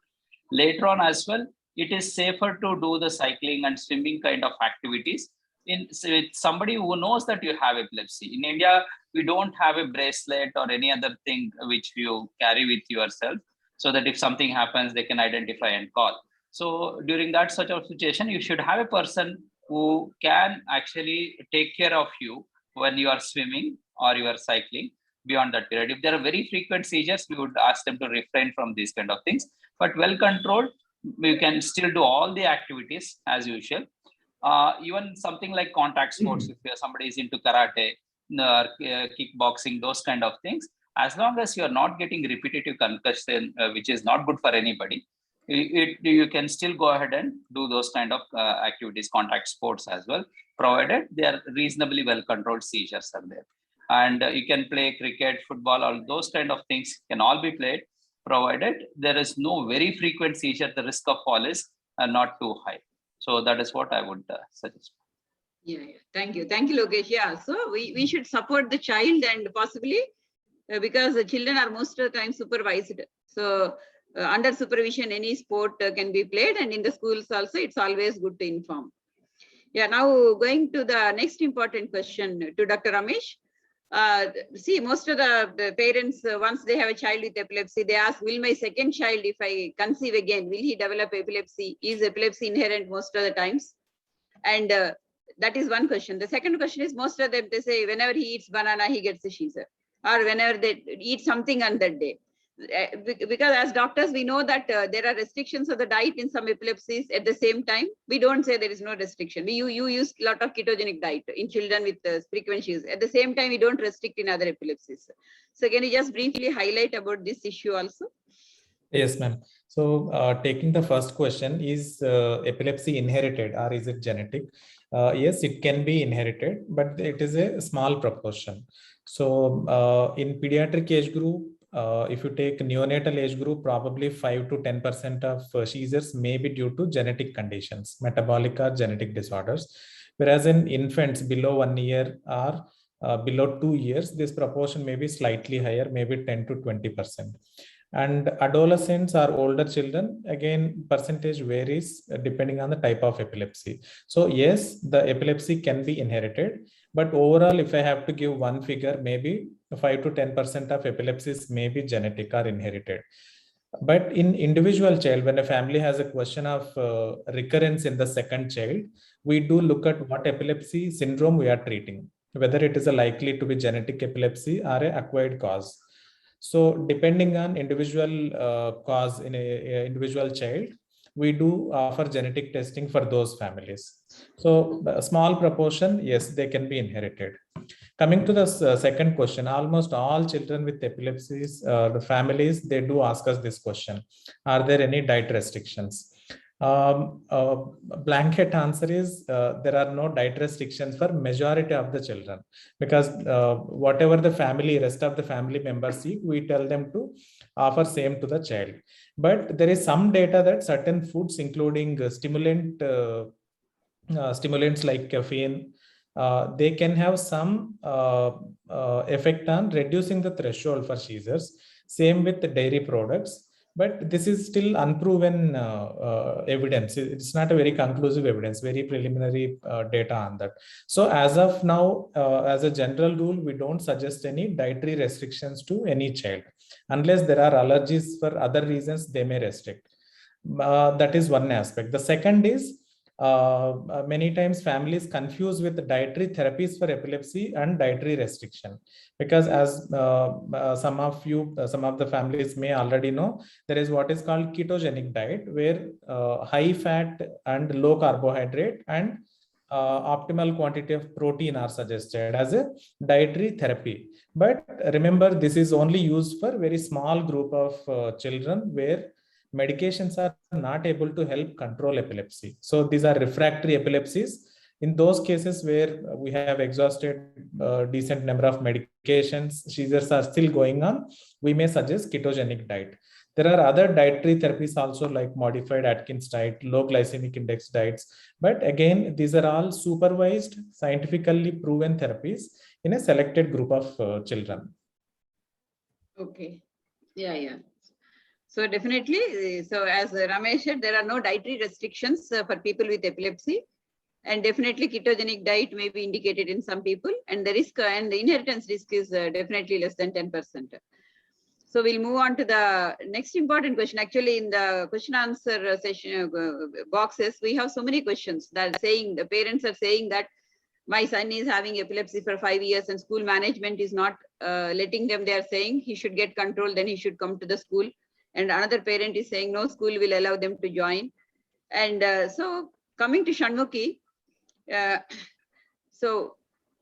Speaker 7: Later on as well, it is safer to do the cycling and swimming kind of activities with somebody who knows that you have epilepsy. In India, we don't have a bracelet or any other thing which you carry with yourself, so that if something happens, they can identify and call. So during that such of situation, you should have a person who can actually take care of you when you are swimming or you are cycling beyond that period. If there are very frequent seizures, we would ask them to refrain from these kind of things. But well controlled, we can still do all the activities as usual. Even something like contact sports, if somebody is into karate, kickboxing, those kind of things, as long as you are not getting repetitive concussion, which is not good for anybody, you can still go ahead and do those kind of activities, contact sports as well, provided they are reasonably well controlled seizures are there. And you can play cricket, football, all those kind of things can all be played, provided there is no very frequent seizure, the risk of fall is not too high. So that is what I would suggest.
Speaker 3: Yeah. Thank you, Lokesh. Yeah, so we should support the child, and possibly because the children are most of the time supervised. So under supervision, any sport can be played, and in the schools also, it's always good to inform. Yeah, now going to the next important question to Dr. Ramesh. See, most of the parents, once they have a child with epilepsy, they ask, will my second child, if I conceive again, will he develop epilepsy? Is epilepsy inherent most of the times? And that is one question. The second question is, most of them, they say, whenever he eats banana, he gets a seizure, or whenever they eat something on that day. Because as doctors, we know that there are restrictions of the diet in some epilepsies. At the same time, we don't say there is no restriction. You use a lot of ketogenic diet in children with frequent seizures. At the same time, we don't restrict in other epilepsies. So can you just briefly highlight about this issue also?
Speaker 8: Yes, ma'am. So taking the first question, is epilepsy inherited or is it genetic? Yes, it can be inherited, but it is a small proportion. So in pediatric age group, if you take neonatal age group, probably 5 to 10% of seizures may be due to genetic conditions, metabolic or genetic disorders. Whereas in infants below 1 year or below 2 years, this proportion may be slightly higher, maybe 10 to 20%. And adolescents or older children, again, percentage varies depending on the type of epilepsy. So yes, the epilepsy can be inherited, but overall, if I have to give one figure, maybe 5 to 10% of epilepsies may be genetic or inherited. But in individual child, when a family has a question of recurrence in the second child, we do look at what epilepsy syndrome we are treating, whether it is a likely to be genetic epilepsy or a acquired cause. So depending on individual cause in a individual child, we do offer genetic testing for those families. So a small proportion, yes, they can be inherited. Coming to the second question, almost all children with epilepsies, the families, they do ask us this question: are there any diet restrictions? Blanket answer is there are no diet restrictions for majority of the children, because whatever the family, rest of the family members eat, we tell them to offer same to the child. But there is some data that certain foods, including stimulants like caffeine, they can have some effect on reducing the threshold for seizures. Same with the dairy products. But this is still unproven evidence. It's not a very conclusive evidence, very preliminary data on that. So as of now, as a general rule, we don't suggest any dietary restrictions to any child. Unless there are allergies for other reasons, they may restrict. That is one aspect. The second is, many times families confuse with the dietary therapies for epilepsy and dietary restriction, because as some of the families may already know, there is what is called ketogenic diet, where high fat and low carbohydrate and optimal quantity of protein are suggested as a dietary therapy. But remember, this is only used for very small group of children where medications are not able to help control epilepsy. So these are refractory epilepsies. In those cases where we have exhausted decent number of medications, seizures are still going on, we may suggest ketogenic diet. There are other dietary therapies also like modified Atkins diet, low glycemic index diets. But again, these are all supervised, scientifically proven therapies in a selected group of children.
Speaker 3: Okay. Yeah. So definitely, so as Ramesh said, there are no dietary restrictions for people with epilepsy. And definitely ketogenic diet may be indicated in some people. And the risk and the inheritance risk is definitely less than 10%. So we'll move on to the next important question. Actually, in the question answer session boxes, we have so many questions that are saying, the parents are saying that my son is having epilepsy for 5 years and school management is not letting them. They are saying he should get control, then he should come to the school. And another parent is saying no school will allow them to join. And so coming to Shanmukhi, so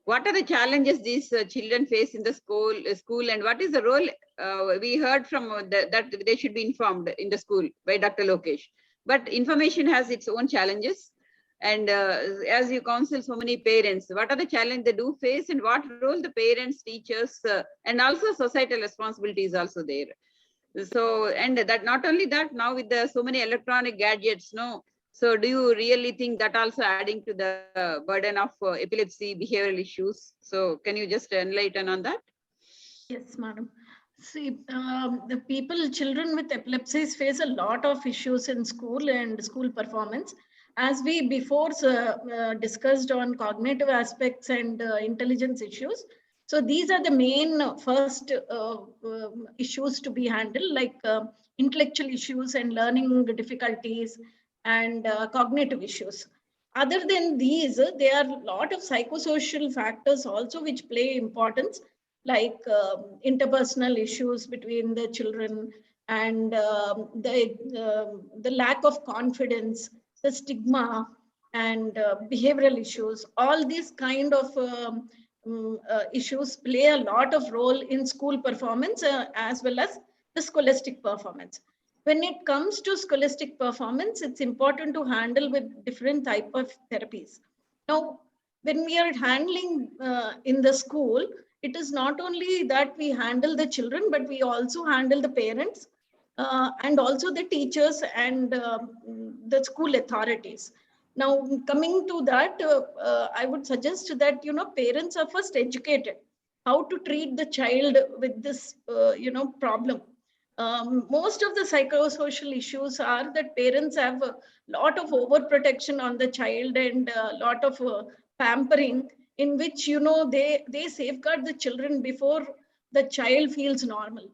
Speaker 3: what are the challenges these children face in the school, and what is the role? We heard from that they should be informed in the school by Dr. Lokesh, but information has its own challenges. And as you counsel so many parents, what are the challenges they do face, and what role the parents, teachers, and also societal responsibility is also there. So, and that not only that, now with the so many electronic gadgets, no. So do you really think that also adding to the burden of epilepsy behavioral issues? So can you just enlighten on that?
Speaker 10: Yes, madam. See, the children with epilepsies face a lot of issues in school and school performance. As we before discussed on cognitive aspects and intelligence issues. So these are the main first issues to be handled, like intellectual issues and learning difficulties and cognitive issues. Other than these, there are a lot of psychosocial factors also which play importance, like interpersonal issues between the children and the lack of confidence, the stigma, and behavioral issues. All these kind of issues play a lot of role in school performance as well as the scholastic performance. When it comes to scholastic performance, it's important to handle with different type of therapies. Now, when we are handling in the school, it is not only that we handle the children, but we also handle the parents and also the teachers and the school authorities. Now, coming to that, I would suggest that, parents are first educated how to treat the child with this, problem. Most of the psychosocial issues are that parents have a lot of overprotection on the child and a lot of pampering, in which they safeguard the children before the child feels normal.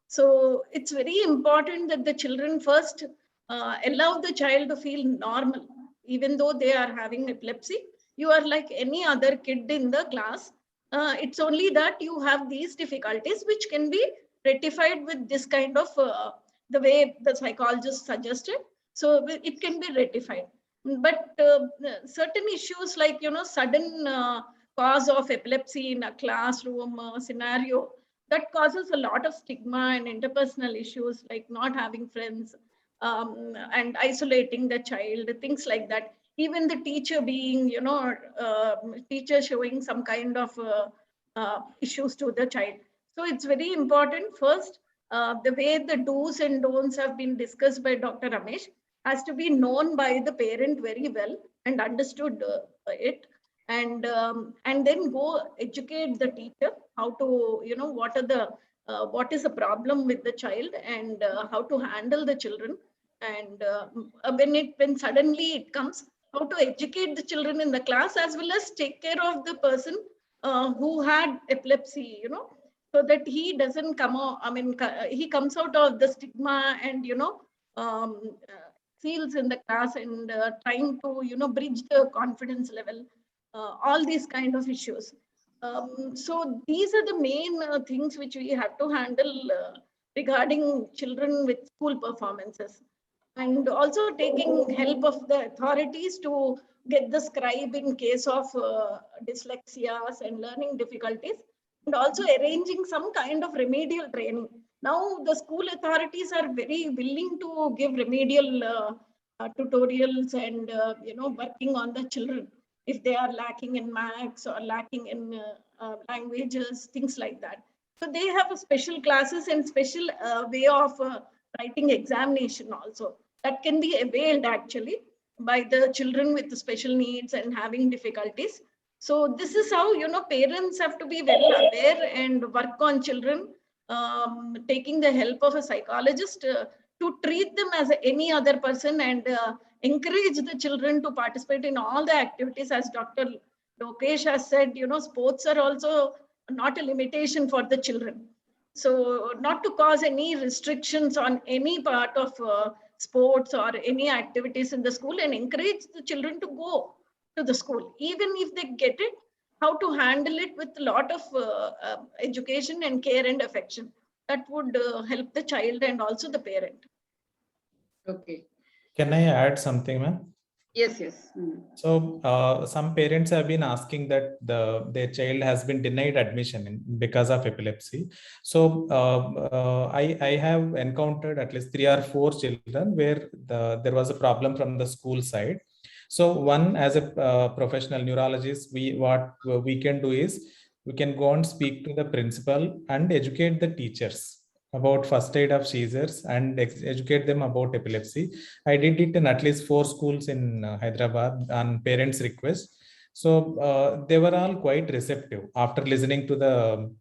Speaker 10: So it's very important that the children first allow the child to feel normal, even though they are having epilepsy. You are like any other kid in the class. It's only that you have these difficulties which can be rectified with this kind of the way the psychologist suggested. So it can be rectified. But certain issues like, sudden cause of epilepsy in a classroom scenario, that causes a lot of stigma and interpersonal issues like not having friends and isolating the child, things like that. Even the teacher being, teacher showing some kind of issues to the child. So it's very important first, the way the do's and don'ts have been discussed by Dr. Ramesh has to be known by the parent very well and understood it. And then go educate the teacher how to, what is the problem with the child and how to handle the children. And when suddenly it comes, how to educate the children in the class as well as take care of the person who had epilepsy, so that he doesn't come out, he comes out of the stigma and, feels in the class and trying to, bridge the confidence level, all these kind of issues. So these are the main things which we have to handle regarding children with school performances. and also taking help of the authorities to get the scribe in case of dyslexias and learning difficulties, and also arranging some kind of remedial training. Now the school authorities are very willing to give remedial tutorials and working on the children if they are lacking in maths or lacking in languages, things like that. So they have a special classes and special way of writing examination also that can be availed actually by the children with the special needs and having difficulties. So this is how parents have to be well aware and work on children, taking the help of a psychologist to treat them as any other person, and encourage the children to participate in all the activities. As Dr. Lokesh has said, sports are also not a limitation for the children. So not to cause any restrictions on any part of sports or any activities in the school, and encourage the children to go to the school. Even if they get it, how to handle it with a lot of education and care and affection. That would help the child and also the parent.
Speaker 3: Okay.
Speaker 8: Can I add something, ma'am?
Speaker 3: Yes, yes.
Speaker 8: So some parents have been asking that their child has been denied admission because of epilepsy. So I have encountered at least 3 or 4 children where there was a problem from the school side. So one, as a professional neurologist, what we can do is we can go and speak to the principal and educate the teachers about first aid of seizures and educate them about epilepsy. I did it in at least 4 schools in Hyderabad on parents' request. So they were all quite receptive after listening to the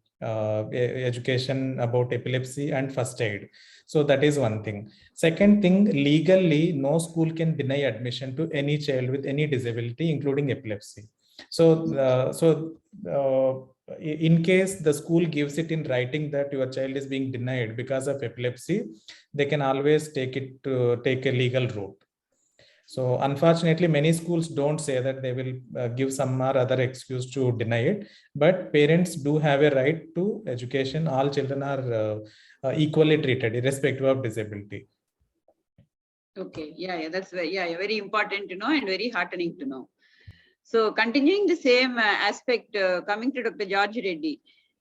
Speaker 8: education about epilepsy and first aid. So that is one thing. Second thing, legally, no school can deny admission to any child with any disability, including epilepsy. So in case the school gives it in writing that your child is being denied because of epilepsy, they can always take a legal route. So unfortunately, many schools don't say that, they will give some or other excuse to deny it, but parents do have a right to education. All children are equally treated irrespective of disability.
Speaker 3: Okay, yeah, that's very important to know and very heartening to know. So continuing the same aspect, coming to Dr. George Reddy.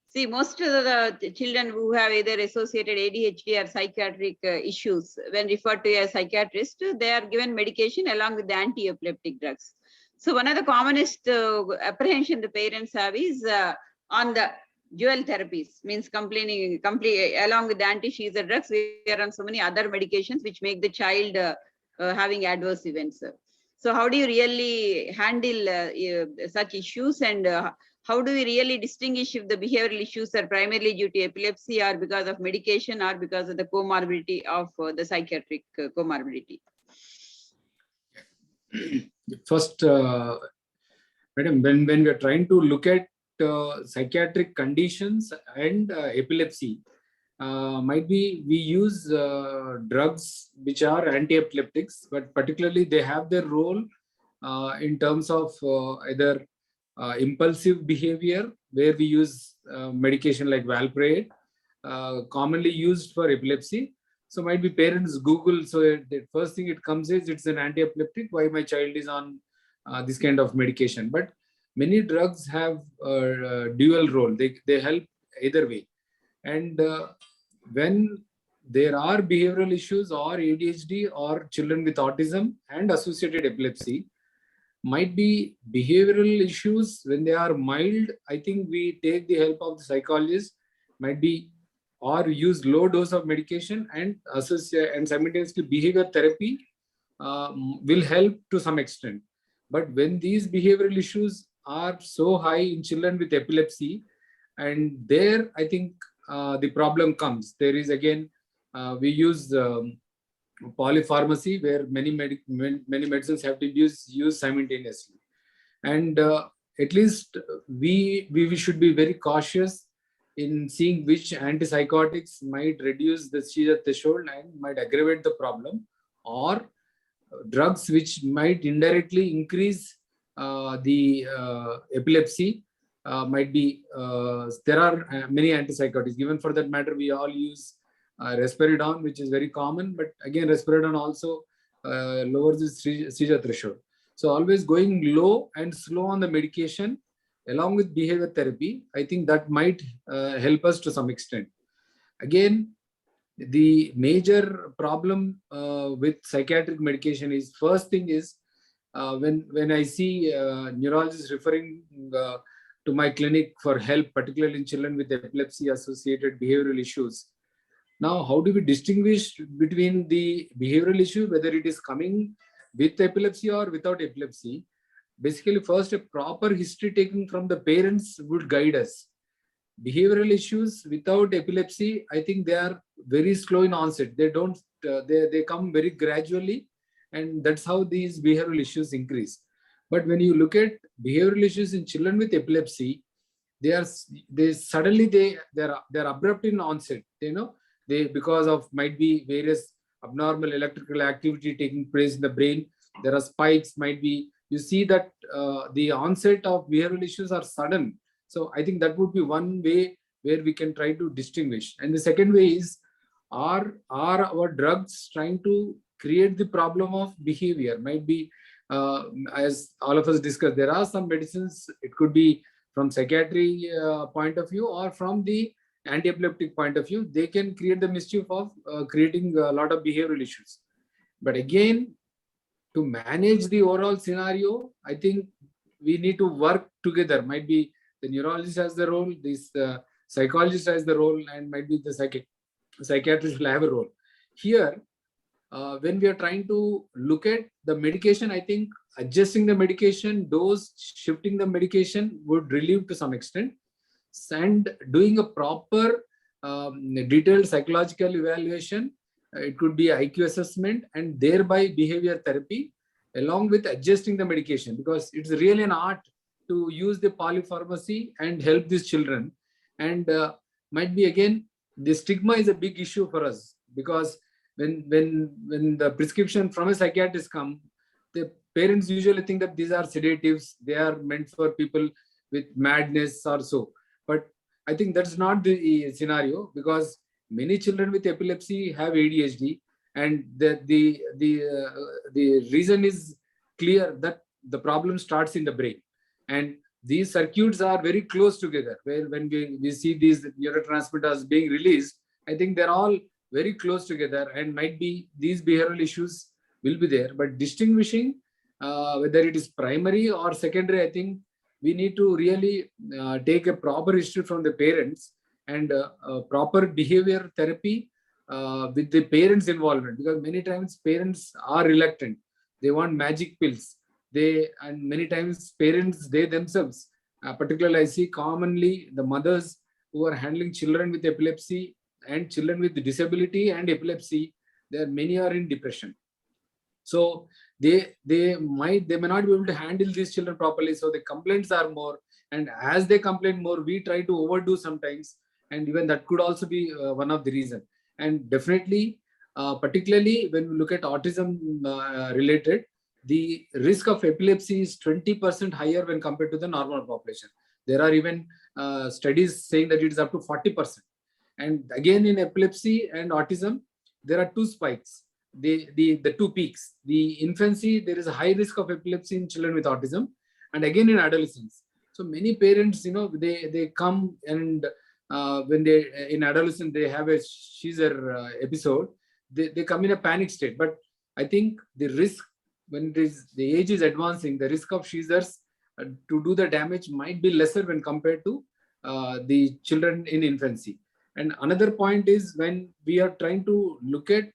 Speaker 3: See, most of the children who have either associated ADHD or psychiatric issues, when referred to as psychiatrist, they are given medication along with the anti-epileptic drugs. So one of the commonest apprehension the parents have is on the dual therapies, means complete along with the anti-seizure drugs, we are on so many other medications which make the child having adverse events. So how do you really handle such issues, and how do we really distinguish if the behavioral issues are primarily due to epilepsy or because of medication or because of the comorbidity of the psychiatric comorbidity?
Speaker 11: First, madam, when we are trying to look at psychiatric conditions and epilepsy, might be we use drugs which are anti-epileptics, but particularly they have their role in terms of either impulsive behavior, where we use medication like valproate, commonly used for epilepsy. So might be parents Google, so the first thing it comes is it's an anti-epileptic, why my child is on this kind of medication. But many drugs have dual role, they help either way. And when there are behavioral issues or ADHD or children with autism and associated epilepsy, might be behavioral issues when they are mild, I think we take the help of the psychologist, might be, or use low dose of medication and associate and simultaneously behavior therapy will help to some extent. But when these behavioral issues are so high in children with epilepsy, and there I think the problem comes. There is again, we use polypharmacy, where many medicines have to be used simultaneously. And at least we should be very cautious in seeing which antipsychotics might reduce the seizure threshold and might aggravate the problem, or drugs which might indirectly increase the epilepsy. Might be there are many antipsychotics. Even for that matter, we all use risperidone, which is very common, but again, risperidone also lowers the seizure threshold. So always going low and slow on the medication along with behavior therapy, I think that might help us to some extent. Again, the major problem with psychiatric medication is, first thing is, when I see neurologists referring to my clinic for help, particularly in children with epilepsy associated behavioral issues. Now, how do we distinguish between the behavioral issue, whether it is coming with epilepsy or without epilepsy? Basically, first, a proper history taken from the parents would guide us. Behavioral issues without epilepsy, I think they are very slow in onset. They don't, they come very gradually, and that's how these behavioral issues increase. But when you look at behavioral issues in children with epilepsy, they're abrupt in onset. Because of might be various abnormal electrical activity taking place in the brain. There are spikes, might be. You see that the onset of behavioral issues are sudden. So I think that would be one way where we can try to distinguish. And the second way is, are our drugs trying to create the problem of behavior? Might be, as all of us discussed, there are some medicines, it could be from psychiatry point of view or from the anti-epileptic point of view, they can create the mischief of creating a lot of behavioral issues. But again, to manage the overall scenario, I think we need to work together. Might be the neurologist has the role, this psychologist has the role, and might be the psychiatrist will have a role. Here, when we are trying to look at the medication, I think adjusting the medication dose, shifting the medication would relieve to some extent, and doing a proper detailed psychological evaluation. It could be IQ assessment and thereby behavior therapy, along with adjusting the medication, because it's really an art to use the polypharmacy and help these children. And might be, again, the stigma is a big issue for us, because when the prescription from a psychiatrist come, the parents usually think that these are sedatives, they are meant for people with madness or so. But I think that's not the scenario, because many children with epilepsy have ADHD, and the reason is clear, that the problem starts in the brain, and these circuits are very close together. Where when we see these neurotransmitters being released, I think they're all very close together, and might be these behavioral issues will be there. But distinguishing whether it is primary or secondary, I think we need to really take a proper history from the parents and proper behavior therapy with the parents' involvement, because many times parents are reluctant. They want magic pills. And many times parents, they themselves, particularly I see commonly the mothers who are handling children with epilepsy and children with disability and epilepsy, many are in depression. So they may not be able to handle these children properly. So the complaints are more, and as they complain more, we try to overdo sometimes, and even that could also be one of the reasons. And definitely, particularly when we look at autism related, the risk of epilepsy is 20% higher when compared to the normal population. There are even studies saying that it is up to 40%. And again, in epilepsy and autism, there are two spikes, the two peaks. The infancy, there is a high risk of epilepsy in children with autism, and again in adolescence. So many parents, they come, and when they in adolescence they have a seizure episode, they come in a panic state. But I think the risk, when the age is advancing, the risk of seizures to do the damage might be lesser when compared to the children in infancy. And another point is, when we are trying to look at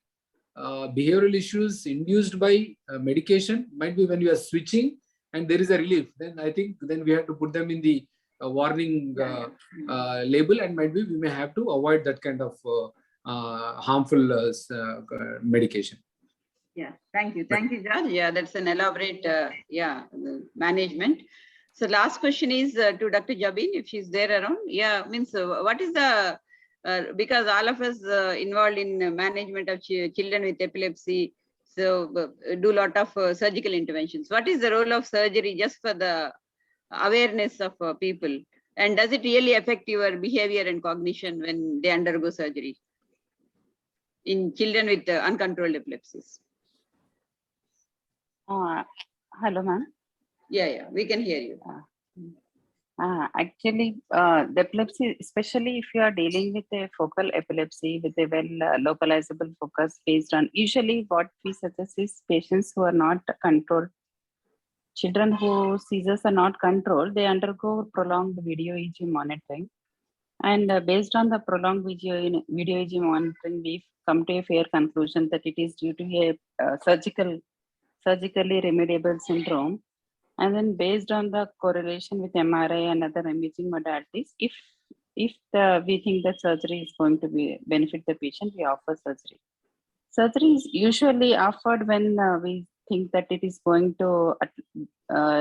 Speaker 11: behavioral issues induced by medication, might be when we are switching and there is a relief, then I think then we have to put them in the warning label, and might be we may have to avoid that kind of harmful medication.
Speaker 3: Yeah, thank you, George. Yeah, that's an elaborate management. So last question is to Dr. Jabin, if she's there around. Yeah, means what is the because all of us involved in management of children with epilepsy, so do a lot of surgical interventions. What is the role of surgery just for the awareness of people? And does it really affect your behavior and cognition when they undergo surgery? in children with uncontrolled epilepsies?
Speaker 9: Hello, ma'am.
Speaker 3: Yeah, we can hear you.
Speaker 9: Actually, the epilepsy, especially if you are dealing with a focal epilepsy with a well localizable focus based on, usually what we suggest is patients who are not controlled. Children whose seizures are not controlled, they undergo prolonged video EEG monitoring. And based on the prolonged video EEG monitoring, we've come to a fair conclusion that it is due to a surgically remediable syndrome. And then based on the correlation with MRI and other imaging modalities, if we think that surgery is going to benefit the patient, we offer surgery. Surgery is usually offered when we think that it is going to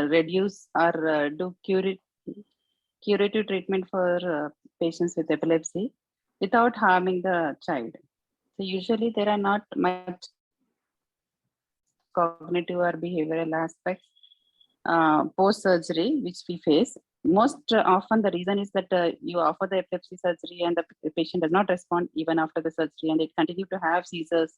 Speaker 9: reduce or do curative treatment for patients with epilepsy without harming the child. So usually there are not much cognitive or behavioral aspects post-surgery which we face. Most often the reason is that you offer the epilepsy surgery and the patient does not respond even after the surgery, and they continue to have seizures,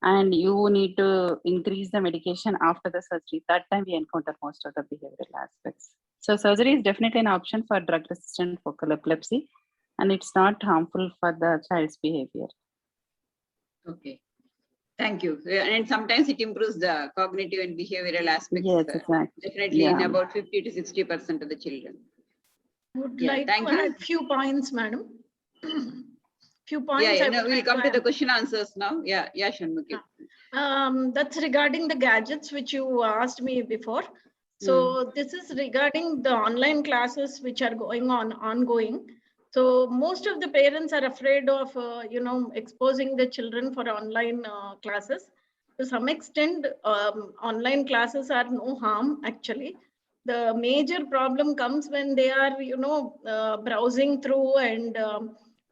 Speaker 9: and you need to increase the medication after the surgery. That time we encounter most of the behavioral aspects. So surgery is definitely an option for drug-resistant focal epilepsy, and it's not harmful for the child's behavior.
Speaker 3: Okay. Thank you. And sometimes it improves the cognitive and behavioral aspects.
Speaker 9: Yes, exactly.
Speaker 3: Definitely in about 50 to 60% of the children.
Speaker 10: Would like to add few points, madam. Few points.
Speaker 3: We'll come to the question answers now. Yeah, Shanmukhi.
Speaker 10: That's regarding the gadgets which you asked me before. So this is regarding the online classes which are ongoing. So most of the parents are afraid of, exposing the children for online classes. To some extent, online classes are no harm actually. The major problem comes when they are, browsing through and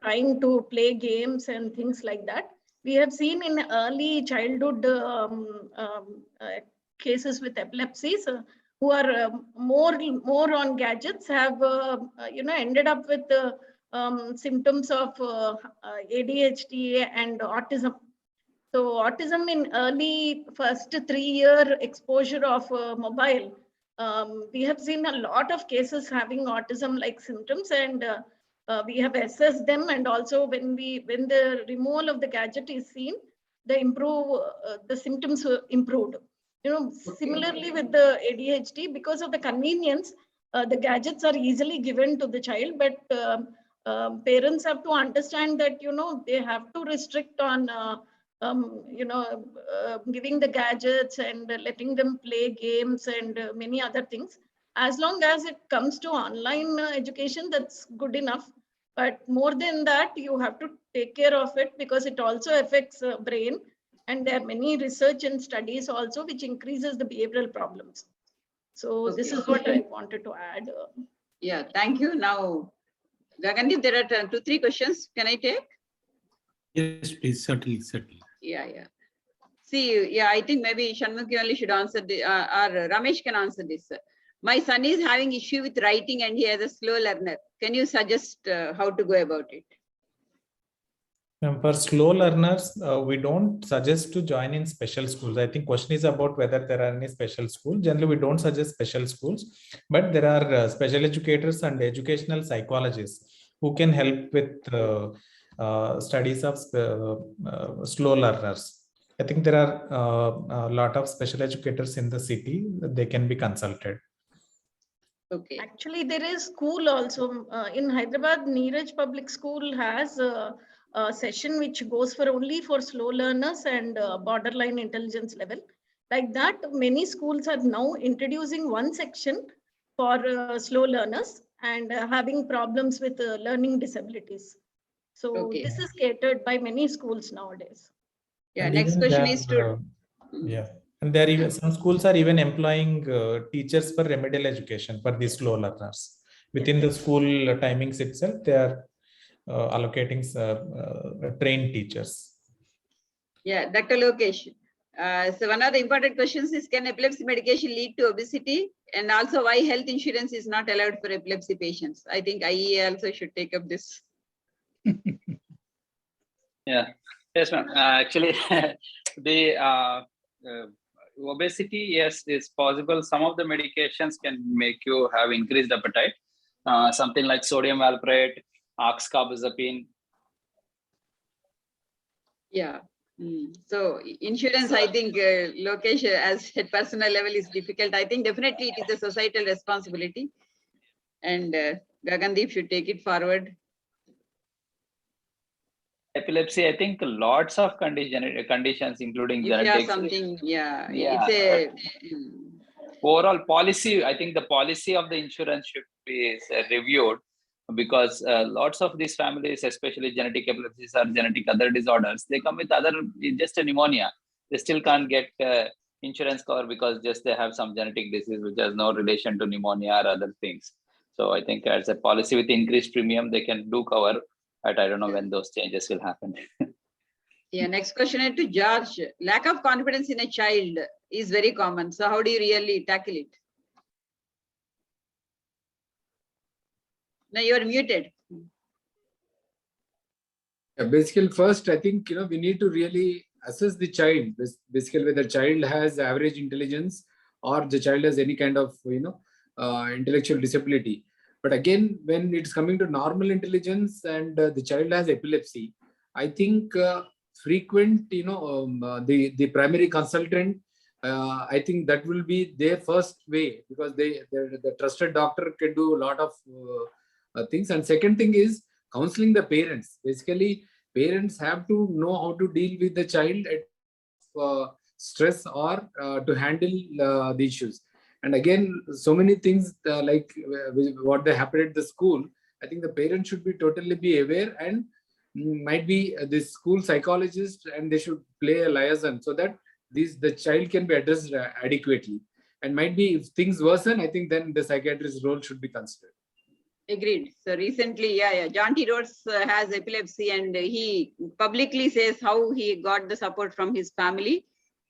Speaker 10: trying to play games and things like that. We have seen in early childhood cases with epilepsies who are more on gadgets have, ended up with symptoms of ADHD and autism. So autism in early first 3-year exposure of mobile, we have seen a lot of cases having autism-like symptoms, and we have assessed them. And also when the removal of the gadget is seen, the symptoms were improved. Similarly with the ADHD, because of the convenience, the gadgets are easily given to the child, but parents have to understand that, they have to restrict on, giving the gadgets and letting them play games and many other things. As long as it comes to online education, that's good enough. But more than that, you have to take care of it because it also affects brain. And there are many research and studies also which increases the behavioral problems. So this is what I wanted to add.
Speaker 3: Yeah, thank you. Now, Gagandeep, there are 2-3 questions. Can I take?
Speaker 1: Yes, please. Certainly.
Speaker 3: Yeah. See, I think maybe Shanmukhi only should answer this, or Ramesh can answer this. My son is having issue with writing and he has a slow learner. Can you suggest how to go about it?
Speaker 8: For slow learners, we don't suggest to join in special schools. I think question is about whether there are any special schools. Generally, we don't suggest special schools, but there are special educators and educational psychologists who can help with studies of slow learners. I think there are a lot of special educators in the city. They can be consulted.
Speaker 3: Okay.
Speaker 10: Actually, there is school also in Hyderabad. Neeraj Public School has a session which goes only for slow learners and borderline intelligence level. Like that, many schools are now introducing one section for slow learners and having problems with learning disabilities. So this is catered by many schools nowadays.
Speaker 3: Yeah, next question is to...
Speaker 8: And there even some schools are even employing teachers for remedial education for these slow learners. Within the school timings itself, they are allocating trained teachers.
Speaker 3: Yeah, Dr. Lokesh. So one of the important questions is, can epilepsy medication lead to obesity? And also why health insurance is not allowed for epilepsy patients? I think IEA also should take up this.
Speaker 7: Yeah. Yes, ma'am. Actually, the obesity, yes, is possible. Some of the medications can make you have increased appetite. Something like sodium valproate, oxcarbazepine.
Speaker 3: Yeah. So insurance, I think, Lokesh, as at personal level is difficult. I think definitely it is a societal responsibility. And Gagandeep should take it forward.
Speaker 7: Epilepsy, I think lots of conditions, including
Speaker 3: If you have
Speaker 7: genetics.
Speaker 3: something, yeah,
Speaker 7: Yeah.
Speaker 3: it's a
Speaker 7: Overall policy, I think the policy of the insurance should be reviewed, because lots of these families, especially genetic epilepsies or genetic other disorders, they come with other, just a pneumonia. They still can't get insurance cover because just they have some genetic disease which has no relation to pneumonia or other things. So I think as a policy with increased premium, they can do cover, but I don't know when those changes will happen.
Speaker 3: Yeah, next question is to George. Lack of confidence in a child is very common. So how do you really tackle it? Now you're muted.
Speaker 11: Basically, first, I think, we need to really assess the child. Basically, whether the child has average intelligence or the child has any kind of, intellectual disability. But again, when it's coming to normal intelligence and the child has epilepsy, I think frequent, the primary consultant, I think that will be their first way, because the trusted doctor can do a lot of things. And second thing is counseling the parents. Basically, parents have to know how to deal with the child at stress or to handle the issues. And again, so many things like what they happen at the school, I think the parents should be totally be aware, and might be the school psychologist, and they should play a liaison so that the child can be addressed adequately. And might be if things worsen, I think then the psychiatrist's role should be considered.
Speaker 3: Agreed. So recently, John T. Rhodes has epilepsy, and he publicly says how he got the support from his family,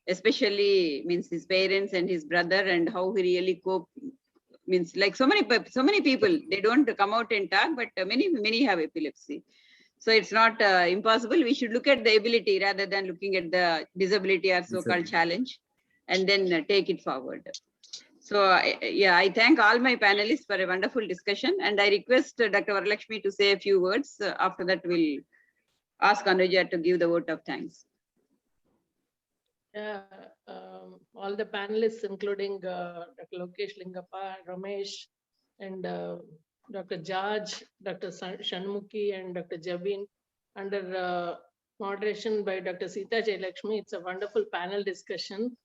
Speaker 3: especially means his parents and his brother, and how he really coped. Means like so many people, they don't come out and talk, but many have epilepsy. So it's not impossible. We should look at the ability rather than looking at the disability or so-called challenge, and then take it forward. So I thank all my panelists for a wonderful discussion, and I request Dr. Varalakshmi to say a few words. After that, we'll ask Anuja to give the vote of thanks.
Speaker 10: Yeah, all the panelists, including Dr. Lokesh Lingappa, Ramesh, and Dr. George, Dr. Shanmukhi, and Dr. Jabin, under moderation by Dr. Sita Jailakshmi. It's a wonderful panel discussion.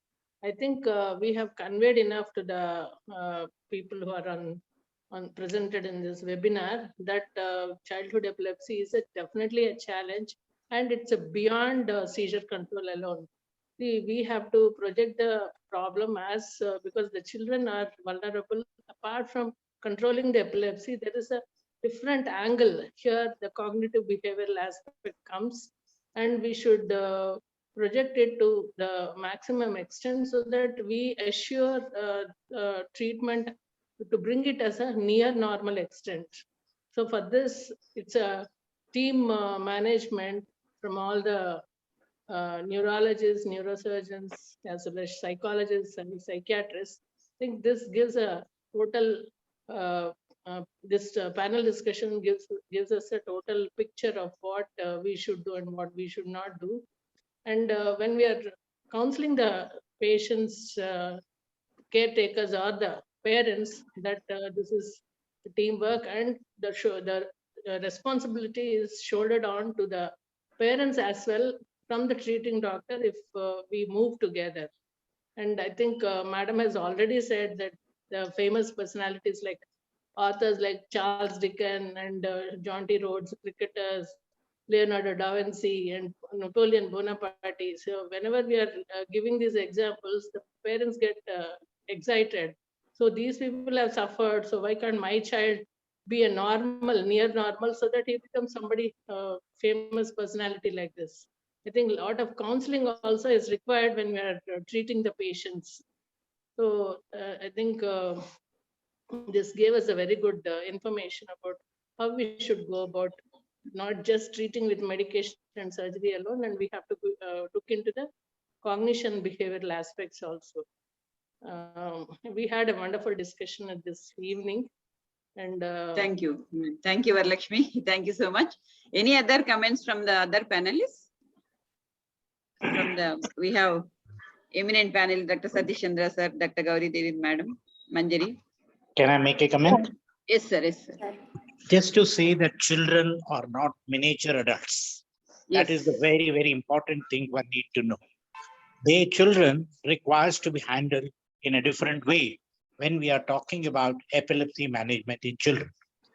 Speaker 10: I think we have conveyed enough to the people who are on presented in this webinar that childhood epilepsy is definitely a challenge, and it's a beyond seizure control alone. We have to project the problem as because the children are vulnerable. Apart from controlling the epilepsy, there is a different angle here. The cognitive behavioral aspect comes, and we should project it to the maximum extent so that we assure treatment to bring it as a near normal extent. So for this, it's a team management from all the neurologists, neurosurgeons, as well as psychologists and psychiatrists. I think this gives a total, this panel discussion gives us a total picture of what we should do and what we should not do. And when we are counseling the patients, caretakers or the parents, that this is teamwork, and the responsibility is shouldered on to the parents as well from the treating doctor if we move together. And I think Madam has already said that the famous personalities like authors like Charles Dickens and John T. Rhodes, cricketers, Leonardo da Vinci, and Napoleon Bonaparte. So whenever we are giving these examples, the parents get excited. So these people have suffered. So why can't my child be a normal, near normal, so that he becomes somebody famous personality like this? I think a lot of counseling also is required when we are treating the patients. So I think this gave us a very good information about how we should go about not just treating with medication and surgery alone, and we have to look into the cognition behavioral aspects also. We had a wonderful discussion at this evening. And
Speaker 3: thank you. Thank you, Varalakshmi. Thank you so much. Any other comments from the other panelists? We have eminent panel, Dr. Satish Chandra sir, Dr. Gauri Devi madam, Manjari.
Speaker 12: Can I make a comment?
Speaker 3: Yes, sir. Yes, sir.
Speaker 12: Just to say that children are not miniature adults.
Speaker 3: Yes.
Speaker 12: That is the very, very important thing one need to know. Their children requires to be handled in a different way when we are talking about epilepsy management in children.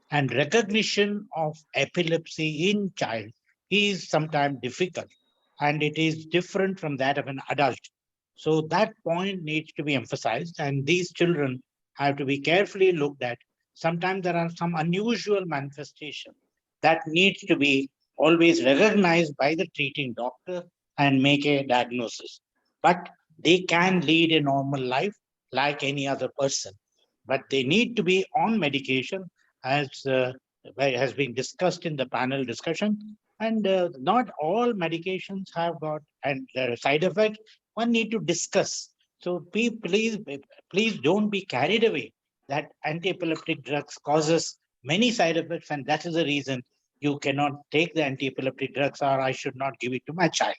Speaker 12: And recognition of epilepsy in child is sometimes difficult, and it is different from that of an adult. So that point needs to be emphasized, and these children have to be carefully looked at. Sometimes there are some unusual manifestations that needs to be always recognized by the treating doctor and make a diagnosis. But they can lead a normal life like any other person. But they need to be on medication, as has been discussed in the panel discussion. And not all medications have got and side effects. One need to discuss. So please don't be carried away that anti-epileptic drugs causes many side effects, and that is the reason you cannot take the anti-epileptic drugs, or I should not give it to my child.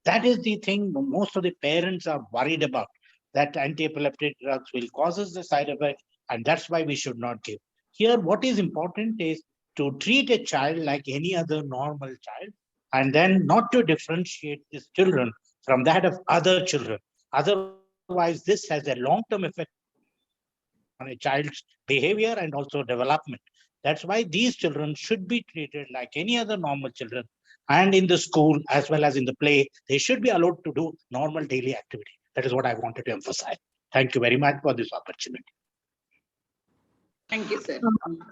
Speaker 12: That is the thing most of the parents are worried about, that anti-epileptic drugs will cause the side effect, and that's why we should not give. Here, what is important is to treat a child like any other normal child, and then not to differentiate these children from that of other children. Otherwise, this has a long-term effect on a child's behavior and also development. That's why these children should be treated like any other normal children. And in the school, as well as in the play, they should be allowed to do normal daily activity. That is what I wanted to emphasize. Thank you very much for this opportunity.
Speaker 3: Thank you, sir.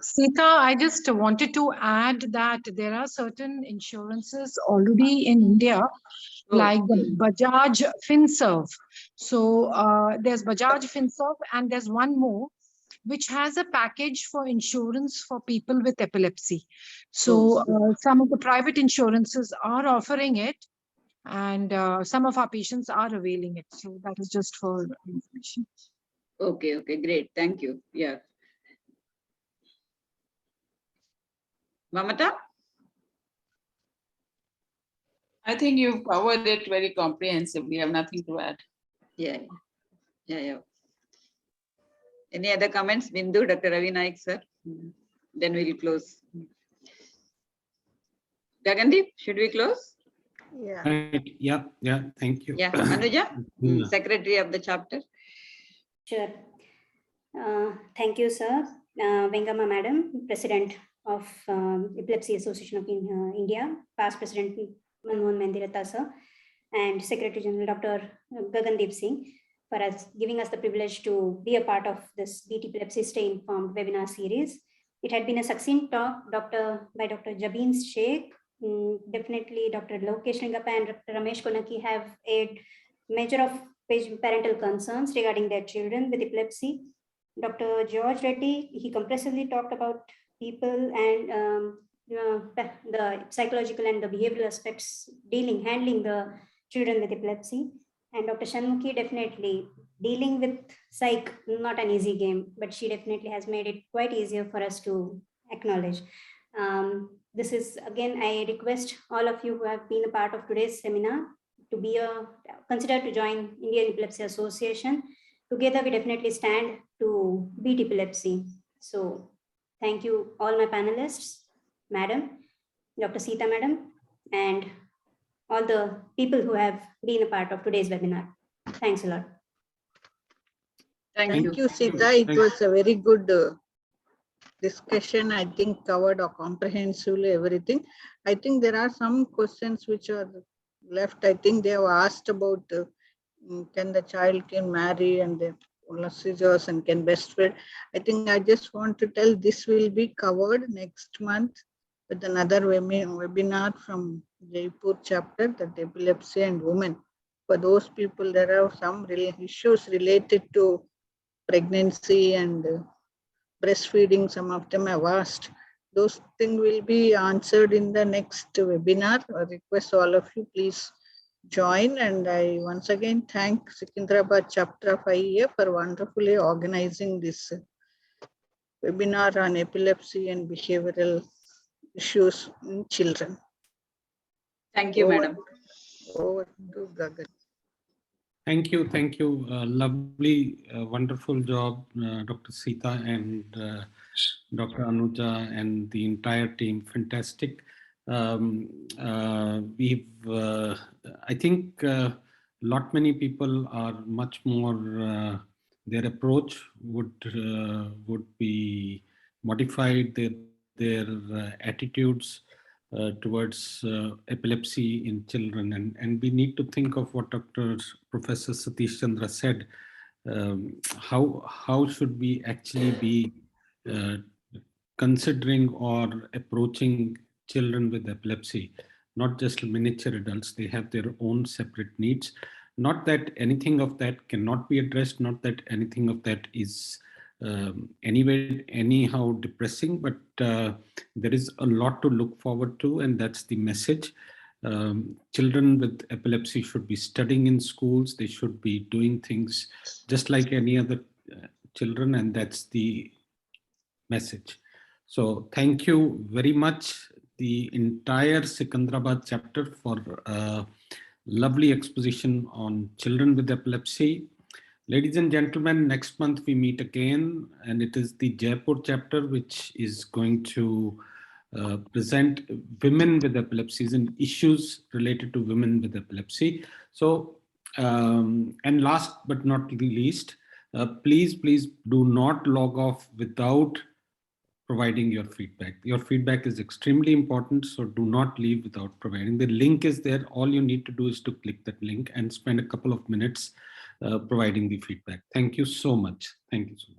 Speaker 13: Sita, I just wanted to add that there are certain insurances already in India, like the Bajaj FinServ. So there's Bajaj FinServ, and there's one more, which has a package for insurance for people with epilepsy. So some of the private insurances are offering it, and some of our patients are availing it. So that is just for information.
Speaker 3: Okay, okay, great. Thank you. Yeah. Mamata?
Speaker 14: I think you've covered it very comprehensively. I have nothing to add.
Speaker 3: Yeah. Any other comments? Bindu, Dr. Ravi Naik, sir? Then we'll close. Gagandeep, should we close?
Speaker 2: Yeah.
Speaker 1: Right. Yeah. Thank you.
Speaker 3: Yeah. Anuja, Secretary of the chapter.
Speaker 4: Sure. Thank you, sir. Vengama Madam, President of Epilepsy Association of India, past President Manmohan Mendirata, sir, and Secretary General Dr. Gagandeep Singh, for giving us the privilege to be a part of this Beat Epilepsy Stay Informed webinar series. It had been a succinct talk by Dr. Jabin Sheikh. Definitely Dr. Lokesh Lingappa and Dr. Ramesh Konaki have aired measure of parental concerns regarding their children with epilepsy. Dr. George Reddy, he comprehensively talked about people and the psychological and the behavioral aspects handling the children with epilepsy. And Dr. Shanmukhi, definitely dealing with psych, not an easy game, but she definitely has made it quite easier for us to acknowledge. This is, again, I request all of you who have been a part of today's seminar to consider to join Indian Epilepsy Association. Together, we definitely stand to beat epilepsy. So thank you all my panelists, Madam, Dr. Sita Madam, and all the people who have been a part of today's webinar. Thanks a lot.
Speaker 2: Thank you, Sita. It was a very good discussion. I think covered comprehensively everything. I think there are some questions which are left. I think they have asked about can the child marry and the seizures and can breastfeed. I think I just want to tell this will be covered next month with another webinar from Jaipur chapter, that epilepsy and women. For those people, there are some issues related to pregnancy and breastfeeding. Some of them have asked. those things will be answered in the next webinar. I request all of you please join, and I once again thank Secunderabad chapter of IEA for wonderfully organizing this webinar on epilepsy and behavioral issues in children.
Speaker 3: Thank you, madam.
Speaker 2: Over to Gagan.
Speaker 1: Thank you. Lovely, wonderful job, Dr. Sita and Dr. Anuja and the entire team. Fantastic. I think many people are much more, their approach would be modified, their attitudes towards epilepsy in children, and we need to think of what Professor Satish Chandra said. How should we actually be considering or approaching children with epilepsy? Not just miniature adults; they have their own separate needs. Not that anything of that cannot be addressed. Not that anything of that is anyhow depressing, but there is a lot to look forward to, and that's the message. Children with epilepsy should be studying in schools. They should be doing things just like any other children, and that's the message. So thank you very much, the entire Secunderabad chapter, for a lovely exposition on children with epilepsy. Ladies and gentlemen, next month we meet again, and it is the Jaipur chapter which is going to present women with epilepsies and issues related to women with epilepsy. So, and last but not least, please do not log off without providing your feedback. Your feedback is extremely important, so do not leave without providing. The link is there. All you need to do is to click that link and spend a couple of minutes providing the feedback. Thank you so much. Thank you so much.